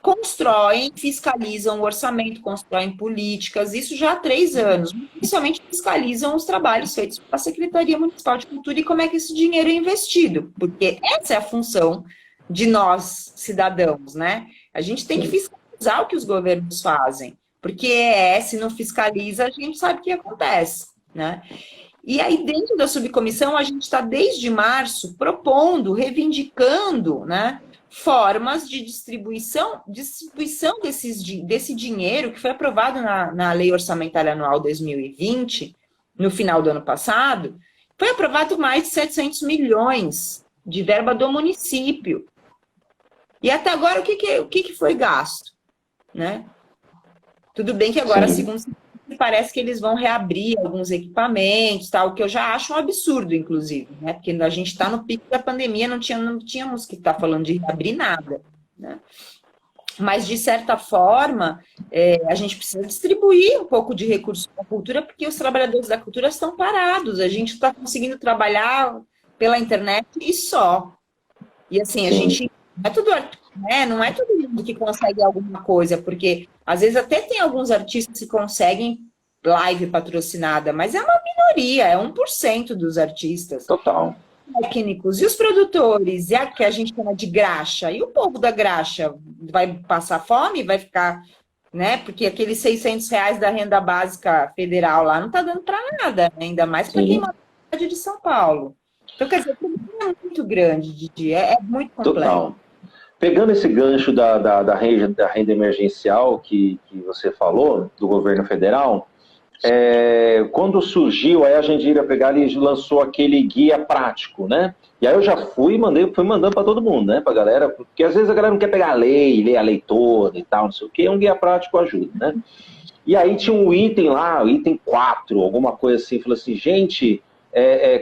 constroem, fiscalizam o orçamento, constroem políticas, isso já há 3 anos. Principalmente fiscalizam os trabalhos feitos pela Secretaria Municipal de Cultura e como é que esse dinheiro é investido, porque essa é a função de nós, cidadãos, né? A gente tem que fiscalizar o que os governos fazem, porque se não fiscaliza, a gente sabe o que acontece, né? E aí, dentro da subcomissão, a gente está, desde março, propondo, reivindicando, né, formas de distribuição desse dinheiro que foi aprovado na Lei Orçamentária Anual 2020, no final do ano passado, foi aprovado mais de 700 milhões de verba do município. E até agora, o que foi gasto? Né? Tudo bem que agora, segundo parece que eles vão reabrir alguns equipamentos, tal, que eu já acho um absurdo, inclusive, né? Porque a gente está no pico da pandemia, não tínhamos que estar falando de reabrir nada, né? Mas, de certa forma, a gente precisa distribuir um pouco de recursos para a cultura, porque os trabalhadores da cultura estão parados, a gente está conseguindo trabalhar pela internet e só. E assim, a gente não é tudo, né? Não é todo mundo que consegue alguma coisa, porque às vezes até tem alguns artistas que conseguem live patrocinada, mas é uma minoria, é 1% dos artistas. Total. Técnicos e os produtores, e a que a gente chama de graxa, e o povo da graxa vai passar fome, vai ficar, né? Porque aqueles R$ 600 da renda básica federal lá não está dando para nada, né? Ainda mais para quem mora na cidade de São Paulo. Então, quer dizer, o problema é muito grande, Didi, é muito complexo. Total. Pegando esse gancho da renda emergencial que você falou, do governo federal, quando surgiu, aí a Jandira pegar e lançou aquele guia prático, né? E aí eu já fui mandando para todo mundo, né? Pra galera, porque às vezes a galera não quer pegar a lei, ler a lei toda e tal, não sei o que, um guia prático ajuda, né? E aí tinha um item lá, o item 4, alguma coisa assim, falou assim, gente,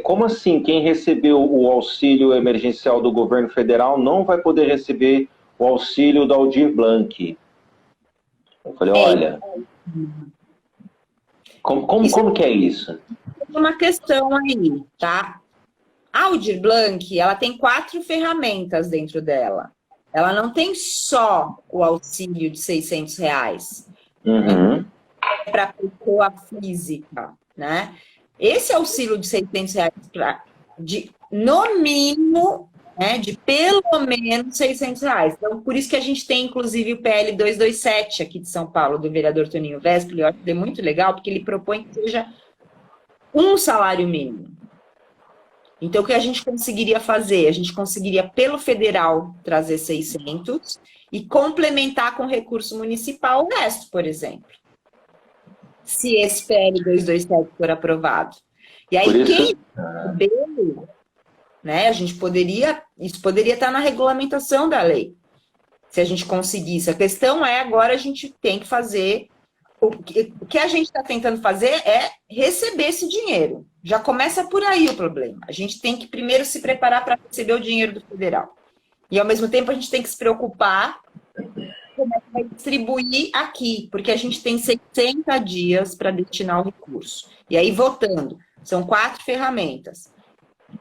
como assim quem recebeu o auxílio emergencial do governo federal não vai poder receber o auxílio da Aldir Blanc? Eu falei, olha, como que é isso? Tem uma questão aí, tá? A Aldir Blanc, ela tem 4 ferramentas dentro dela. Ela não tem só o auxílio de R$ 600. Uhum. É para pessoa física, né? Esse auxílio de R$ 600, no mínimo, né, de pelo menos R$ 600. Então, por isso que a gente tem, inclusive, o PL 227 aqui de São Paulo, do vereador Toninho Vespoli. Eu acho que é muito legal, porque ele propõe que seja um salário mínimo. Então, o que a gente conseguiria fazer? A gente conseguiria, pelo federal, trazer 600 e complementar com recurso municipal o resto, por exemplo. Se esse PL 227 for aprovado. E aí, quem recebeu, né, isso poderia estar na regulamentação da lei, se a gente conseguisse. A questão é, agora a gente tem que fazer, o que a gente está tentando fazer é receber esse dinheiro. Já começa por aí o problema. A gente tem que primeiro se preparar para receber o dinheiro do federal. E, ao mesmo tempo, a gente tem que se preocupar como é que vai distribuir aqui, porque a gente tem 60 dias para destinar o recurso. E aí, votando, são 4 ferramentas.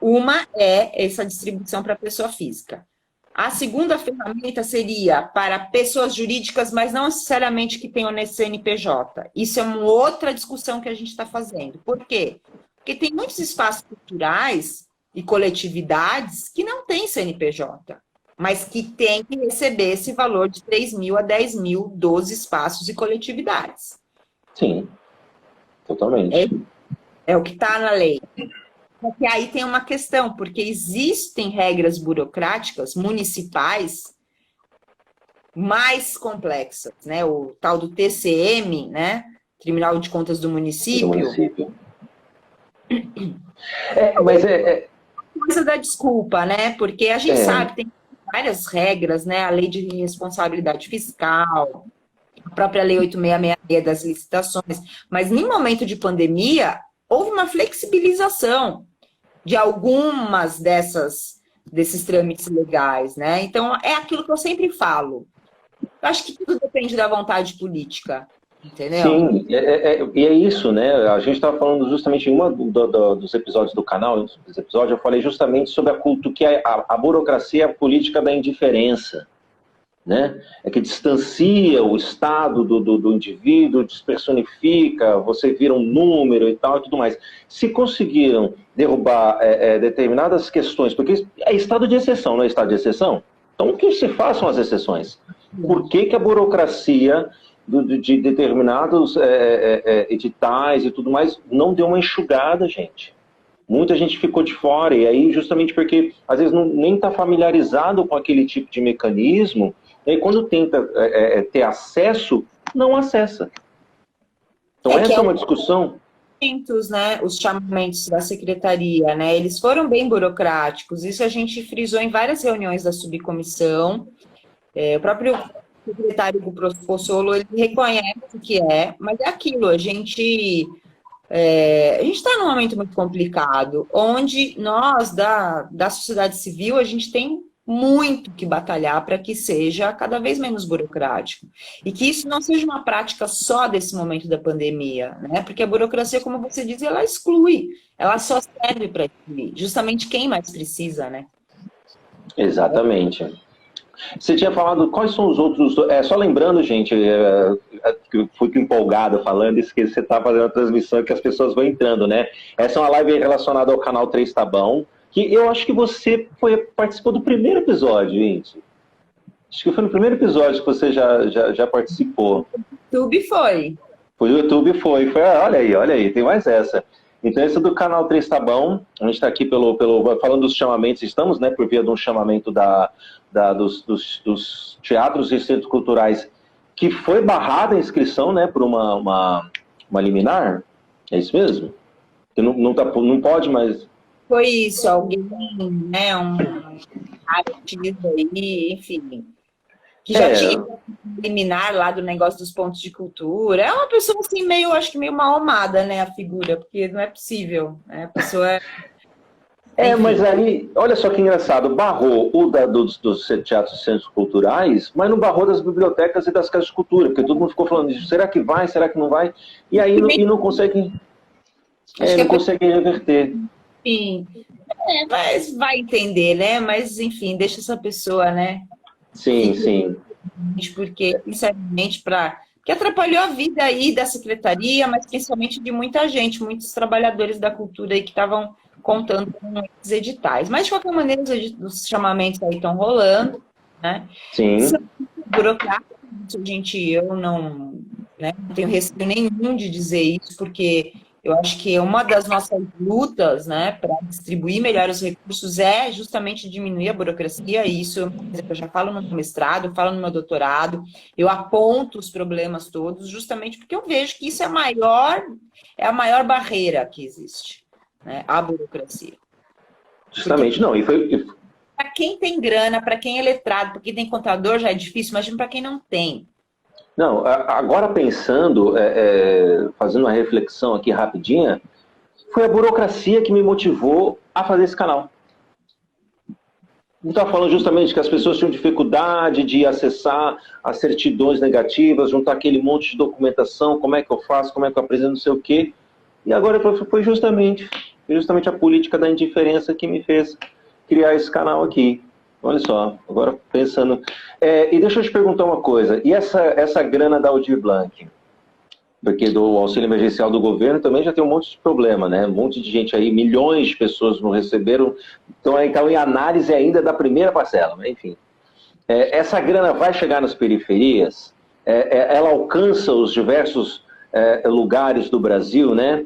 Uma é essa distribuição para a pessoa física. A segunda ferramenta seria para pessoas jurídicas, mas não necessariamente que tenham nesse CNPJ. Isso é uma outra discussão que a gente está fazendo. Por quê? Porque tem muitos espaços culturais e coletividades que não têm CNPJ, mas que têm que receber esse valor de 3 mil a 10 mil dos espaços e coletividades. Sim, totalmente. É o que está na lei. Porque aí tem uma questão, porque existem regras burocráticas municipais mais complexas, né? O tal do TCM, né? Tribunal de Contas do Município. Mas coisa da desculpa, né? Porque a gente sabe que tem várias regras, né? A lei de responsabilidade fiscal, a própria lei 8666 das licitações, mas em momento de pandemia houve uma flexibilização de algumas desses trâmites legais, né? Então, é aquilo que eu sempre falo. Eu acho que tudo depende da vontade política, entendeu? Sim, e é isso, né? A gente estava falando justamente em dos episódios do canal, eu falei justamente sobre a cultura, que a burocracia é a política da indiferença, né? É que distancia o Estado do indivíduo, despersonifica, você vira um número e tal e tudo mais. Se conseguiram derrubar determinadas questões, porque é estado de exceção, não é estado de exceção? Então que se façam as exceções. Por que a burocracia de determinados editais e tudo mais não deu uma enxugada, gente? Muita gente ficou de fora, e aí justamente porque às vezes nem está familiarizado com aquele tipo de mecanismo, e quando tenta ter acesso, não acessa. Então essa é uma discussão. Né, os chamamentos da secretaria, né, eles foram bem burocráticos, isso a gente frisou em várias reuniões da subcomissão, o próprio secretário do Pozzolo, ele reconhece o que mas é aquilo, a gente está num momento muito complicado, onde nós, da sociedade civil, a gente tem muito que batalhar para que seja cada vez menos burocrático. E que isso não seja uma prática só desse momento da pandemia, né? Porque a burocracia, como você diz, ela exclui, ela só serve para excluir, justamente quem mais precisa, né? Exatamente. Você tinha falado, quais são os outros... só lembrando, gente, que eu fui empolgado falando, isso que você está fazendo a transmissão, que as pessoas vão entrando, né? Essa é uma live relacionada ao canal 3 Tá Bom, que eu acho que você participou do primeiro episódio, gente. Acho que foi no primeiro episódio que você já participou. YouTube foi. O YouTube foi. Olha aí, tem mais essa. Então, esse do canal 3 Tá Bom, a gente está aqui falando dos chamamentos, estamos, né, por via de um chamamento dos teatros e centros culturais, que foi barrada a inscrição, né, por uma liminar. É isso mesmo? Que não pode mais... Foi isso, alguém, né, um artista aí, enfim, que já tinha liminar lá do negócio dos pontos de cultura. É uma pessoa assim, acho que meio mal-amada, né, a figura, porque não é possível, né, a pessoa... mas aí, olha só que engraçado, barrou dos teatros e centros culturais, mas não barrou das bibliotecas e das casas de cultura, porque todo mundo ficou falando isso, será que vai, será que não vai? E aí não consegue, não consegue reverter. Sim, Mas vai entender, né? Mas, enfim, deixa essa pessoa, né? Sim, sim. Porque, sinceramente, que atrapalhou a vida aí da secretaria, mas principalmente de muita gente, muitos trabalhadores da cultura aí que estavam contando com esses editais. Mas, de qualquer maneira, os chamamentos aí estão rolando, né? São Sim. burocráticos, eu não, né, não tenho receio nenhum de dizer isso, porque eu acho que uma das nossas lutas, né, para distribuir melhor os recursos é justamente diminuir a burocracia, e isso eu já falo no meu mestrado, falo no meu doutorado, eu aponto os problemas todos, justamente porque eu vejo que isso é a maior barreira que existe, né, a burocracia. Justamente, não. E foi, Para quem tem grana, para quem é letrado, para quem tem contador já é difícil, imagina para quem não tem. não, agora pensando, fazendo uma reflexão aqui rapidinha, foi a burocracia que me motivou a fazer esse canal. Não estava falando justamente que as pessoas tinham dificuldade de acessar as certidões negativas, juntar aquele monte de documentação, como é que eu faço, como é que eu apresento, não sei o quê. E agora foi justamente a política da indiferença que me fez criar esse canal aqui. Olha só, agora pensando. E deixa eu te perguntar uma coisa, e essa grana da Aldir Blanc? Porque do auxílio emergencial do governo também já tem um monte de problema, né? Um monte de gente aí, milhões de pessoas não receberam, então em análise ainda da primeira parcela, né? Enfim. Essa grana vai chegar nas periferias? Ela alcança os diversos lugares do Brasil, né?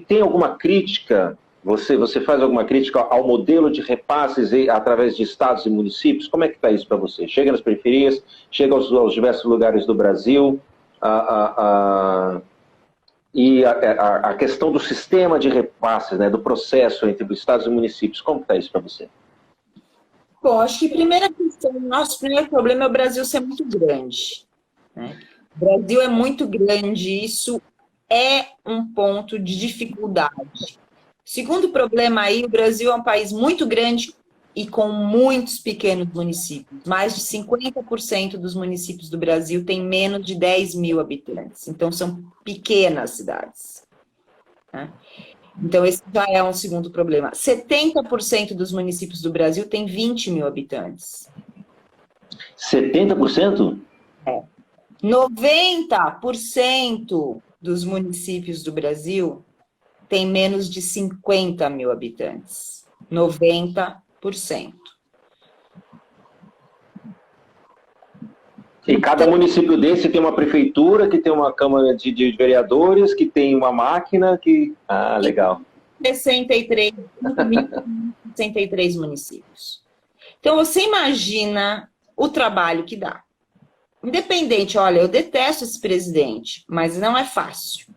Tem alguma crítica? Você faz alguma crítica ao modelo de repasses através de estados e municípios? Como é que está isso para você? Chega nas periferias, chega aos diversos lugares do Brasil, e a questão do sistema de repasses, né, do processo entre os estados e municípios, como está isso para você? Bom, acho que a primeira questão, nosso primeiro problema é o Brasil ser muito grande, né? O Brasil é muito grande, isso é um ponto de dificuldade. Segundo problema aí, o Brasil é um país muito grande e com muitos pequenos municípios. Mais de 50% dos municípios do Brasil têm menos de 10 mil habitantes. Então, são pequenas cidades, né? Então, esse já é um segundo problema. 70% dos municípios do Brasil têm 20 mil habitantes. 70%? 90% dos municípios do Brasil têm menos de 50 mil habitantes. 90%. E cada município desse tem uma prefeitura, que tem uma câmara de vereadores, que tem uma máquina, que... Ah, legal. 63 municípios. Então, você imagina o trabalho que dá. Independente, olha, eu detesto esse presidente, mas não é fácil.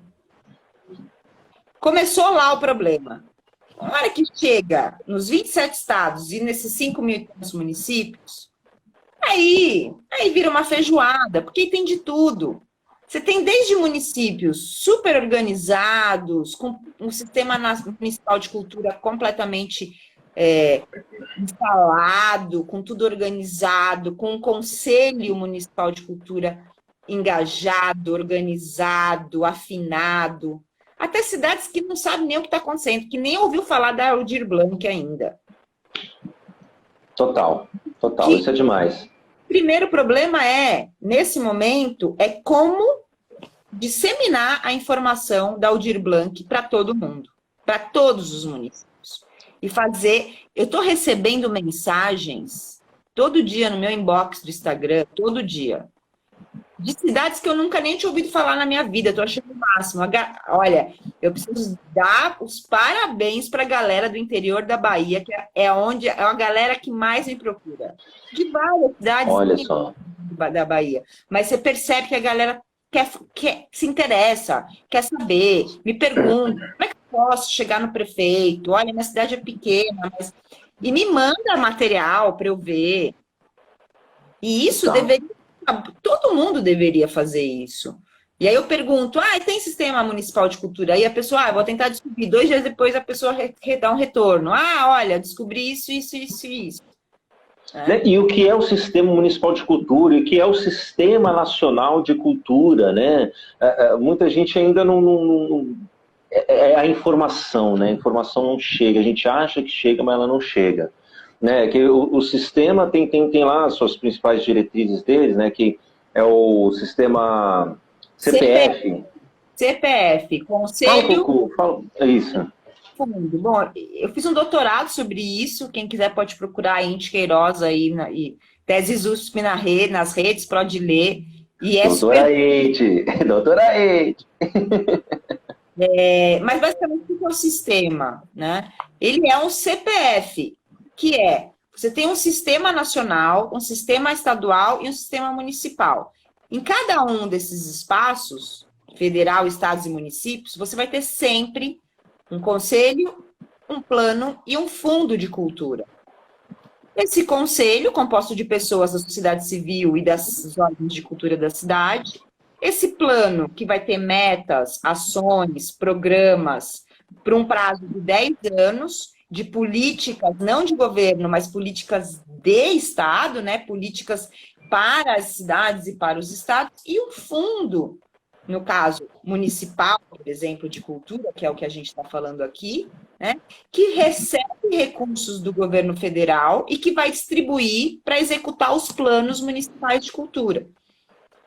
Começou lá o problema. Na hora que chega nos 27 estados e nesses 5.000 municípios, aí vira uma feijoada, porque tem de tudo. Você tem desde municípios super organizados, com um sistema municipal de cultura completamente instalado, com tudo organizado, com um conselho municipal de cultura engajado, organizado, afinado. Até cidades que não sabem nem o que está acontecendo, que nem ouviu falar da Aldir Blanc ainda. Total, isso é demais. O primeiro problema nesse momento, é como disseminar a informação da Aldir Blanc para todo mundo, para todos os municípios. E fazer... Eu estou recebendo mensagens todo dia no meu inbox do Instagram, todo dia, de cidades que eu nunca nem tinha ouvido falar na minha vida. Estou achando o máximo. Olha, eu preciso dar os parabéns para a galera do interior da Bahia, que é a galera que mais me procura. De várias cidades. Olha só. Da Bahia. Mas você percebe que a galera quer se interessa, quer saber, me pergunta, como é que eu posso chegar no prefeito? Olha, minha cidade é pequena, mas... E me manda material para eu ver. E isso deveria... Todo mundo deveria fazer isso. E aí eu pergunto, tem sistema municipal de cultura? Aí a pessoa, vou tentar descobrir. 2 dias depois a pessoa dá um retorno. Olha, descobri isso. E o que é o Sistema Municipal de Cultura? E o que é o Sistema Nacional de Cultura, né? Muita gente ainda não é a informação, né? A informação não chega. A gente acha que chega, mas ela não chega. Né? Que o sistema tem lá as suas principais diretrizes deles, né? Que é o sistema CPF. CPF, Conselho... É isso. Fundo. Bom, eu fiz um doutorado sobre isso. Quem quiser pode procurar a Inti Queiroz aí, e Teses USP nas redes, pode ler. E é doutora Eite, doutora Eite. Mas basicamente o que é o sistema, né? Ele é um CPF, que é, você tem um sistema nacional, um sistema estadual e um sistema municipal. Em cada um desses espaços, federal, estados e municípios, você vai ter sempre um conselho, um plano e um fundo de cultura. Esse conselho, composto de pessoas da sociedade civil e das ordens de cultura da cidade. Esse plano, que vai ter metas, ações, programas, para um prazo de 10 anos, de políticas, não de governo, mas políticas de Estado, né? Políticas para as cidades e para os estados, e um fundo, no caso municipal, por exemplo, de cultura, que é o que a gente está falando aqui, né, que recebe recursos do governo federal e que vai distribuir para executar os planos municipais de cultura.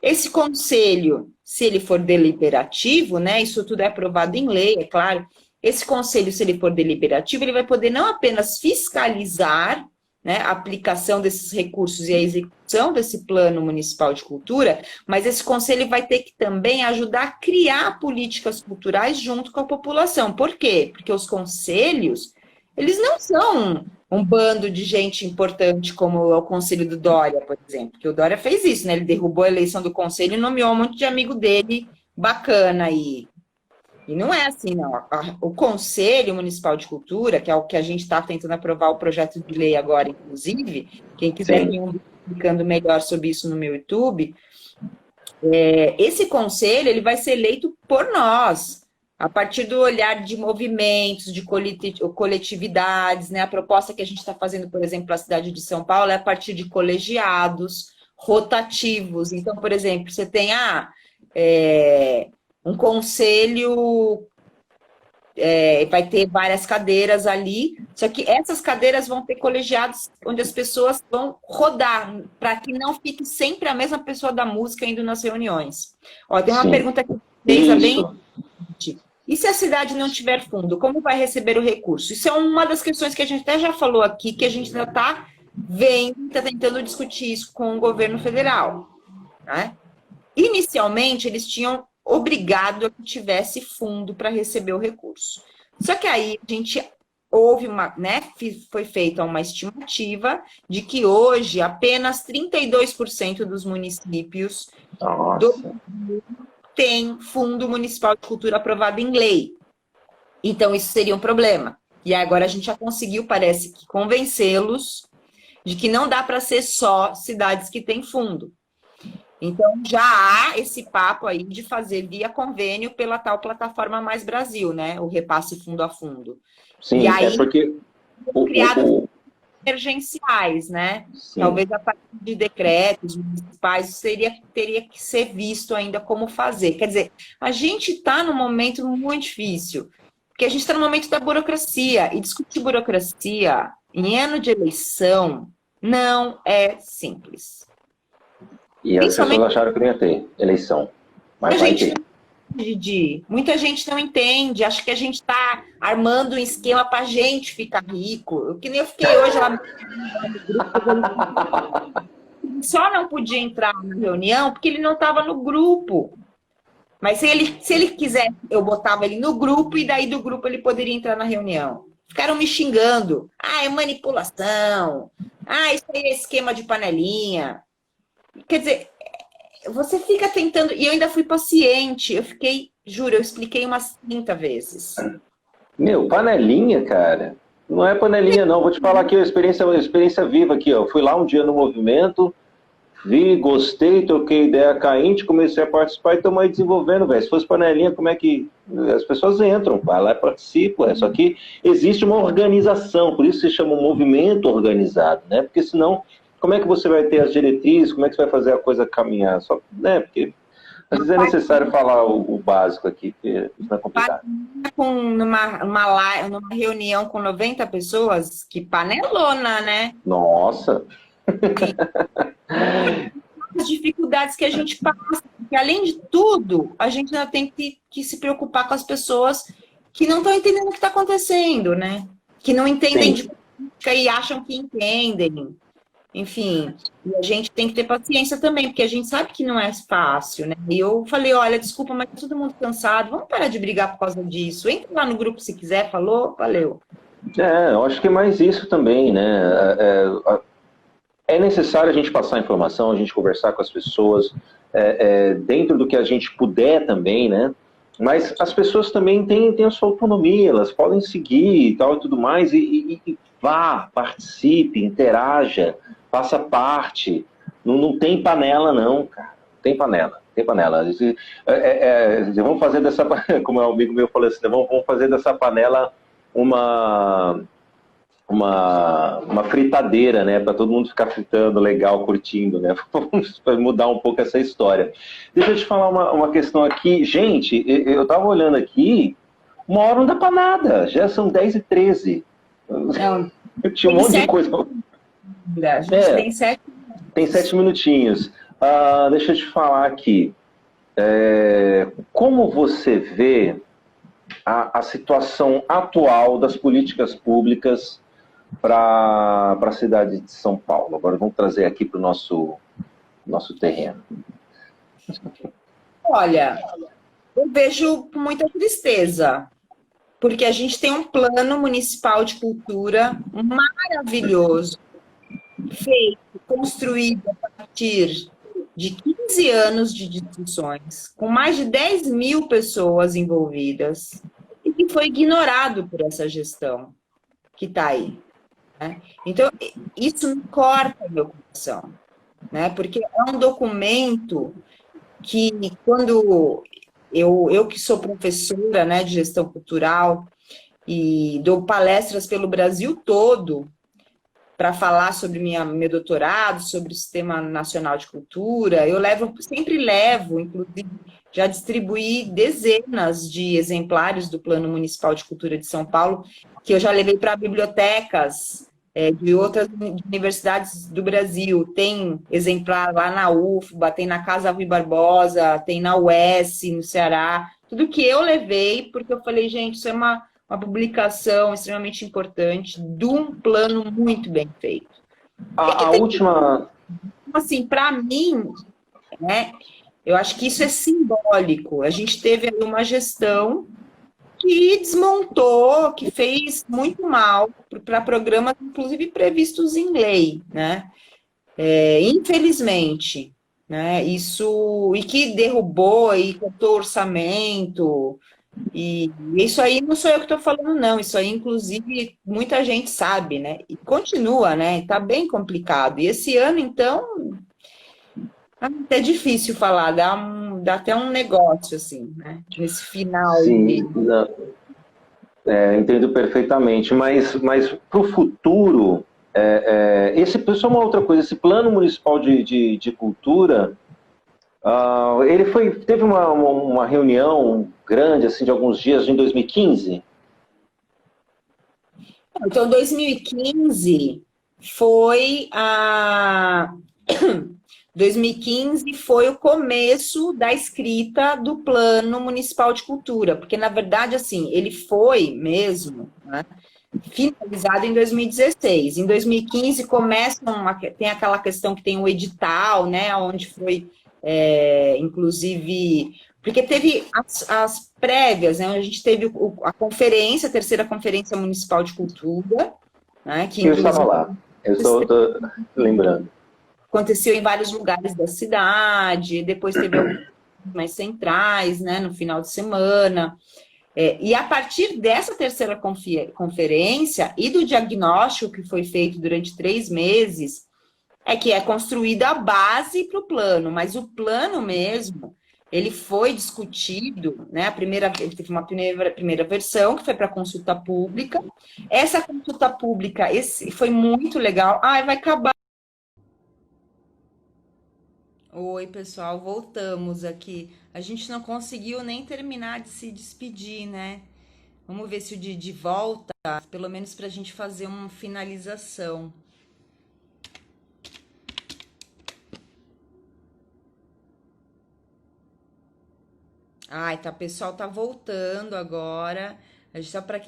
Esse conselho, se ele for deliberativo, né, isso tudo é aprovado em lei, é claro, esse conselho, se ele for deliberativo, ele vai poder não apenas fiscalizar, né, a aplicação desses recursos e a execução desse plano municipal de cultura, mas esse conselho vai ter que também ajudar a criar políticas culturais junto com a população. Por quê? Porque os conselhos, eles não são um bando de gente importante como é o conselho do Dória, por exemplo, porque o Dória fez isso, né? Ele derrubou a eleição do conselho e nomeou um monte de amigo dele bacana aí. E não é assim, não. O Conselho Municipal de Cultura, que é o que a gente está tentando aprovar o projeto de lei agora, inclusive, quem quiser vir explicando melhor sobre isso no meu YouTube, esse conselho ele vai ser eleito por nós, a partir do olhar de movimentos, de coletividades, né? A proposta que a gente está fazendo, por exemplo, para a cidade de São Paulo é a partir de colegiados rotativos. Então, por exemplo, você tem um conselho, vai ter várias cadeiras ali, só que essas cadeiras vão ter colegiados onde as pessoas vão rodar, para que não fique sempre a mesma pessoa da música indo nas reuniões. Ó, tem uma pergunta que fez bem. E se a cidade não tiver fundo, como vai receber o recurso? Isso é uma das questões que a gente até já falou aqui, que a gente ainda está vendo, está tentando discutir isso com o governo federal, né? Inicialmente, eles tinham obrigado a que tivesse fundo para receber o recurso. Só que aí a gente houve foi feita uma estimativa de que hoje apenas 32% dos municípios tem fundo municipal de cultura aprovado em lei. Então isso seria um problema. E agora a gente já conseguiu, parece que, convencê-los de que não dá para ser só cidades que têm fundo. Então, já há esse papo aí de fazer via convênio pela tal plataforma Mais Brasil, né? O repasse fundo a fundo. Sim, e aí, porque... criados emergenciais, né? Sim. Talvez a partir de decretos municipais, isso teria que ser visto ainda como fazer. Quer dizer, a gente está num momento muito difícil, porque a gente está no momento da burocracia, e discutir burocracia em ano de eleição não é simples. E as pessoas acharam que não ia ter eleição. Mas vai ter. Muita gente não entende, acha que a gente está armando um esquema para a gente ficar rico. Que nem eu fiquei hoje lá no grupo. Só não podia entrar na reunião porque ele não estava no grupo. Mas se ele quiser, eu botava ele no grupo e daí do grupo ele poderia entrar na reunião. Ficaram me xingando. É manipulação. Isso aí é esquema de panelinha. Quer dizer, você fica tentando... E eu ainda fui paciente. Eu expliquei umas 30 vezes. Panelinha, cara. Não é panelinha, não. Vou te falar aqui, uma experiência viva aqui, ó. Fui lá um dia no movimento, vi, gostei, troquei ideia com a Inti, comecei a participar e estamos aí desenvolvendo, velho. Se fosse panelinha, como é que... As pessoas entram, vai lá e participam. Só que existe uma organização, por isso se chama um movimento organizado, né? Porque senão... Como é que você vai ter as diretrizes? Como é que você vai fazer a coisa caminhar? Porque Às vezes é necessário falar o básico aqui, porque isso não é complicado. Numa reunião com 90 pessoas, que panelona, né? Nossa! As dificuldades que a gente passa, porque além de tudo, a gente ainda tem que se preocupar com as pessoas que não estão entendendo o que está acontecendo, né? Que não entendem de política e acham que entendem. Enfim, e a gente tem que ter paciência também, porque a gente sabe que não é fácil, né? E eu falei, olha, desculpa, mas tá todo mundo cansado, vamos parar de brigar por causa disso. Entra lá no grupo se quiser, falou, valeu. Eu acho que é mais isso também, né? É necessário a gente passar informação, a gente conversar com as pessoas, dentro do que a gente puder também, né? Mas as pessoas também têm a sua autonomia, elas podem seguir e tal e tudo mais, e vá, participe, interaja, faça parte. Não tem panela, não, cara. Não tem panela, tem panela. Vamos fazer dessa, como um amigo meu falou assim, vamos fazer dessa panela uma fritadeira, né, para todo mundo ficar fritando legal, curtindo, né, vamos mudar um pouco essa história. Deixa eu te falar uma questão aqui, gente, eu tava olhando aqui, 1h não dá para nada, já são 10h13. Eu tinha um monte de coisa. A gente tem 7 tem 7 minutinhos. Deixa eu te falar aqui, como você vê a situação atual das políticas públicas para a cidade de São Paulo? Agora vamos trazer aqui para o nosso terreno. Olha, eu vejo com muita tristeza, porque a gente tem um plano municipal de cultura maravilhoso, feito, construído a partir de 15 anos de discussões, com mais de 10 mil pessoas envolvidas, e que foi ignorado por essa gestão que está aí. Né? Então, isso me corta meu coração, né? Porque é um documento que, quando eu que sou professora, né, de gestão cultural e dou palestras pelo Brasil todo para falar sobre meu doutorado, sobre o Sistema Nacional de Cultura, sempre levo, inclusive já distribuí dezenas de exemplares do Plano Municipal de Cultura de São Paulo, que eu já levei para bibliotecas de outras universidades do Brasil. Tem exemplar lá na UFBA, tem na Casa Rui Barbosa, tem na UES, no Ceará. Tudo que eu levei, porque eu falei, gente, isso é uma publicação extremamente importante, de um plano muito bem feito. Última... Assim, para mim, né, eu acho que isso é simbólico. A gente teve aí uma gestão que desmontou, que fez muito mal para programas, inclusive previstos em lei, né? Infelizmente, né? Isso, e que derrubou e cortou orçamento. E isso aí não sou eu que estou falando, não. Isso aí, inclusive, muita gente sabe, né? E continua, né? Está bem complicado. E esse ano, então, é difícil falar, dá até um negócio, assim, né? Nesse final. Sim, entendo perfeitamente. Mas para o futuro, só uma outra coisa, esse plano municipal de cultura... teve uma reunião grande, assim, de alguns dias, em 2015? Então, 2015 foi 2015 foi o começo da escrita do Plano Municipal de Cultura, porque, na verdade, assim, ele foi mesmo, né, finalizado em 2016. Em 2015 tem aquela questão que tem o edital, né, onde foi... inclusive, porque teve as prévias, né? A gente teve a conferência, a terceira Conferência Municipal de Cultura, né? Que eu estava lá, eu estou lembrando. Aconteceu em vários lugares da cidade, depois teve alguns mais centrais, né? No final de semana. E a partir dessa terceira conferência e do diagnóstico que foi feito durante 3 meses, que é construída a base para o plano, mas o plano mesmo, ele foi discutido, né? Ele teve uma primeira versão, que foi para consulta pública. Essa consulta pública foi muito legal. Vai acabar. Oi, pessoal, voltamos aqui. A gente não conseguiu nem terminar de se despedir, né? Vamos ver se o Didi volta, pelo menos para a gente fazer uma finalização. Ai, tá, o pessoal tá voltando agora. Só para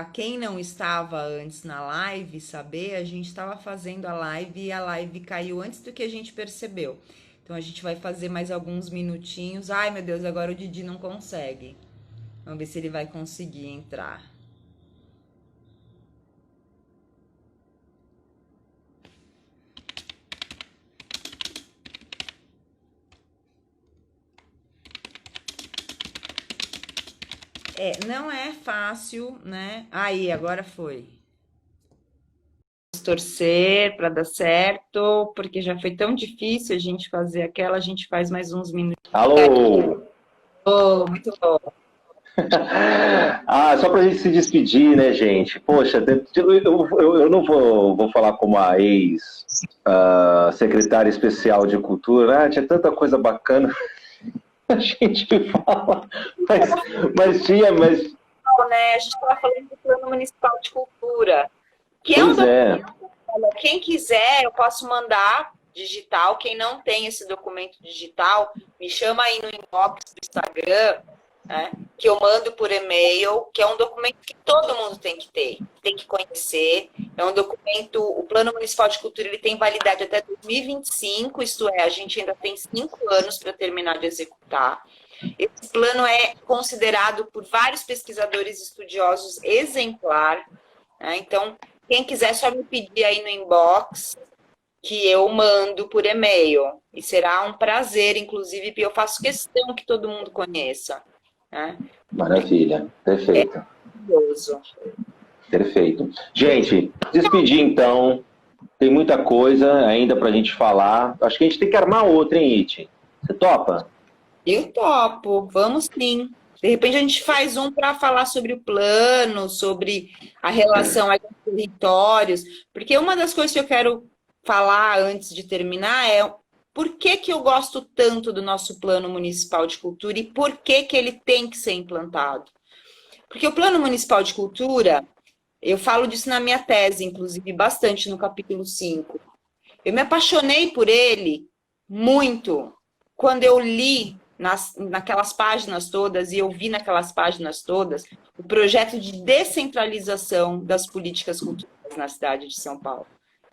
quem não estava antes na live saber, a gente estava fazendo a live e a live caiu antes do que a gente percebeu. Então a gente vai fazer mais alguns minutinhos. Ai, meu Deus, agora o Didi não consegue. Vamos ver se ele vai conseguir entrar. Não é fácil, né? Aí, agora foi. Vamos torcer para dar certo, porque já foi tão difícil a gente fazer aquela, a gente faz mais uns minutos. Alô! Oh, muito bom. Só para a gente se despedir, né, gente? Poxa, eu não vou falar como a ex-secretária especial de cultura. Tinha tanta coisa bacana. A gente fala, mas tinha, mas... Né? A gente estava falando do Plano Municipal de Cultura, que é um documento. Quem quiser, eu posso mandar digital. Quem não tem esse documento digital, me chama aí no inbox do Instagram, né, que eu mando por e-mail, que é um documento que todo mundo tem que ter, tem que conhecer. É um documento, o Plano Municipal de Cultura, ele tem validade até 2025, isto é, a gente ainda tem 5 anos para terminar de executar. Esse plano é considerado por vários pesquisadores estudiosos exemplar, né? Então, quem quiser, só me pedir aí no inbox, que eu mando por e-mail. E será um prazer, inclusive, porque eu faço questão que todo mundo conheça. Né? Maravilha, perfeito. É maravilhoso. Perfeito. Gente, despedir então. Tem muita coisa ainda para a gente falar. Acho que a gente tem que armar outra, hein, Iti? Você topa? Eu topo, vamos sim. De repente a gente faz um para falar sobre o plano, sobre a relação aos territórios, porque uma das coisas que eu quero falar antes de terminar é por que que eu gosto tanto do nosso Plano Municipal de Cultura e por que que ele tem que ser implantado. Porque o Plano Municipal de Cultura, eu falo disso na minha tese, inclusive, bastante no capítulo 5. Eu me apaixonei por ele muito quando eu li naquelas páginas todas, e eu vi naquelas páginas todas, o projeto de descentralização das políticas culturais na cidade de São Paulo.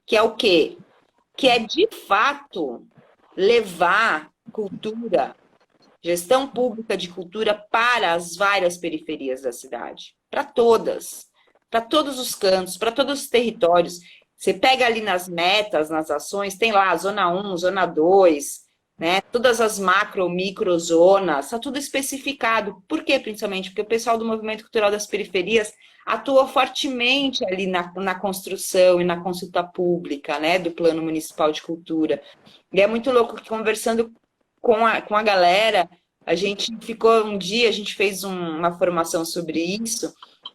Que é o quê? Que é, de fato, levar cultura, gestão pública de cultura para as várias periferias da cidade. Para todas. Para todos os cantos, para todos os territórios. Você pega ali nas metas, nas ações, tem lá a Zona 1, Zona 2... né? Todas as macro, micro zonas, está tudo especificado. Por quê, principalmente? Porque o pessoal do Movimento Cultural das Periferias atua fortemente ali na construção e na consulta pública, né, do Plano Municipal de Cultura. E é muito louco que, conversando com a galera, a gente ficou um dia, a gente fez uma formação sobre isso,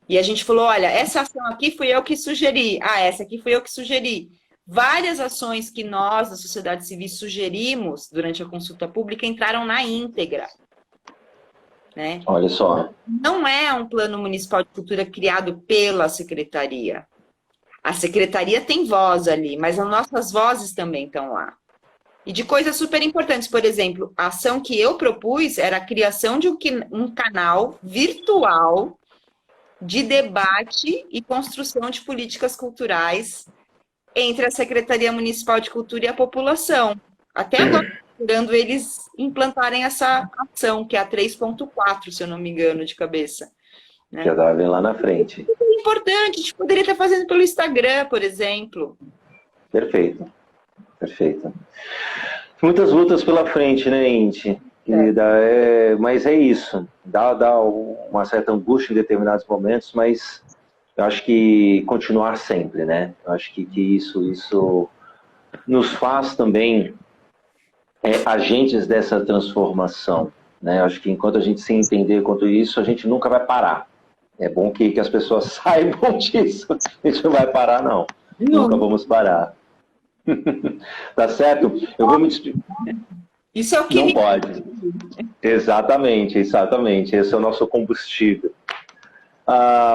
e a gente falou, olha, essa ação aqui fui eu que sugeri, essa aqui fui eu que sugeri. Várias ações que nós, da sociedade civil, sugerimos durante a consulta pública entraram na íntegra. Né? Olha só. Não é um plano municipal de cultura criado pela secretaria. A secretaria tem voz ali, mas as nossas vozes também estão lá. E de coisas super importantes, por exemplo, a ação que eu propus era a criação de um canal virtual de debate e construção de políticas culturais entre a Secretaria Municipal de Cultura e a população. Até agora, procurando eles implantarem essa ação, que é a 3.4, se eu não me engano, de cabeça. Né? Já dá lá na frente. É importante, a gente poderia estar fazendo pelo Instagram, por exemplo. Perfeito, perfeito. Muitas lutas pela frente, né, Inti? Mas é isso. Dá uma certa angústia em determinados momentos, mas eu acho que continuar sempre, né? Eu acho que isso nos faz também agentes dessa transformação, né? Eu acho que enquanto a gente se entender quanto isso, a gente nunca vai parar. É bom que as pessoas saibam disso. A gente não vai parar, não. Nunca vamos parar. Tá certo? Eu vou me despedir. Isso é o que Não me... pode. Exatamente, exatamente. Esse é o nosso combustível.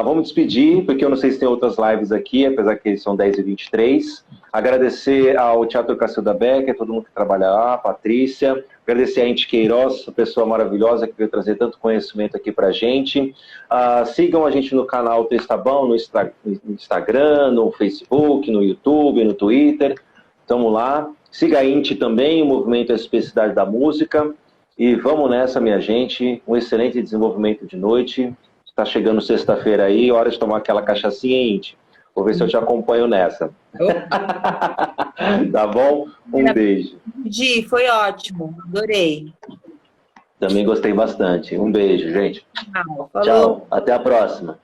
Vamos despedir, porque eu não sei se tem outras lives aqui, apesar que são 10h23. Agradecer ao Teatro Cacilda Becker, todo mundo que trabalha lá, a Patrícia. Agradecer a Inti Queiroz, pessoa maravilhosa que veio trazer tanto conhecimento aqui pra gente. Sigam a gente no canal Textabão, no Instagram, no Facebook, no YouTube, no Twitter. Estamos lá. Siga a Inti também, o Movimento SP Cidade da Música. E vamos nessa, minha gente. Um excelente desenvolvimento de noite. Tá chegando sexta-feira aí, hora de tomar aquela cachaçinha, Inti. Vou ver se eu te acompanho nessa. Tá bom? Um beijo. Gi, foi ótimo. Adorei. Também gostei bastante. Um beijo, gente. Tchau. Falou. Tchau. Até a próxima.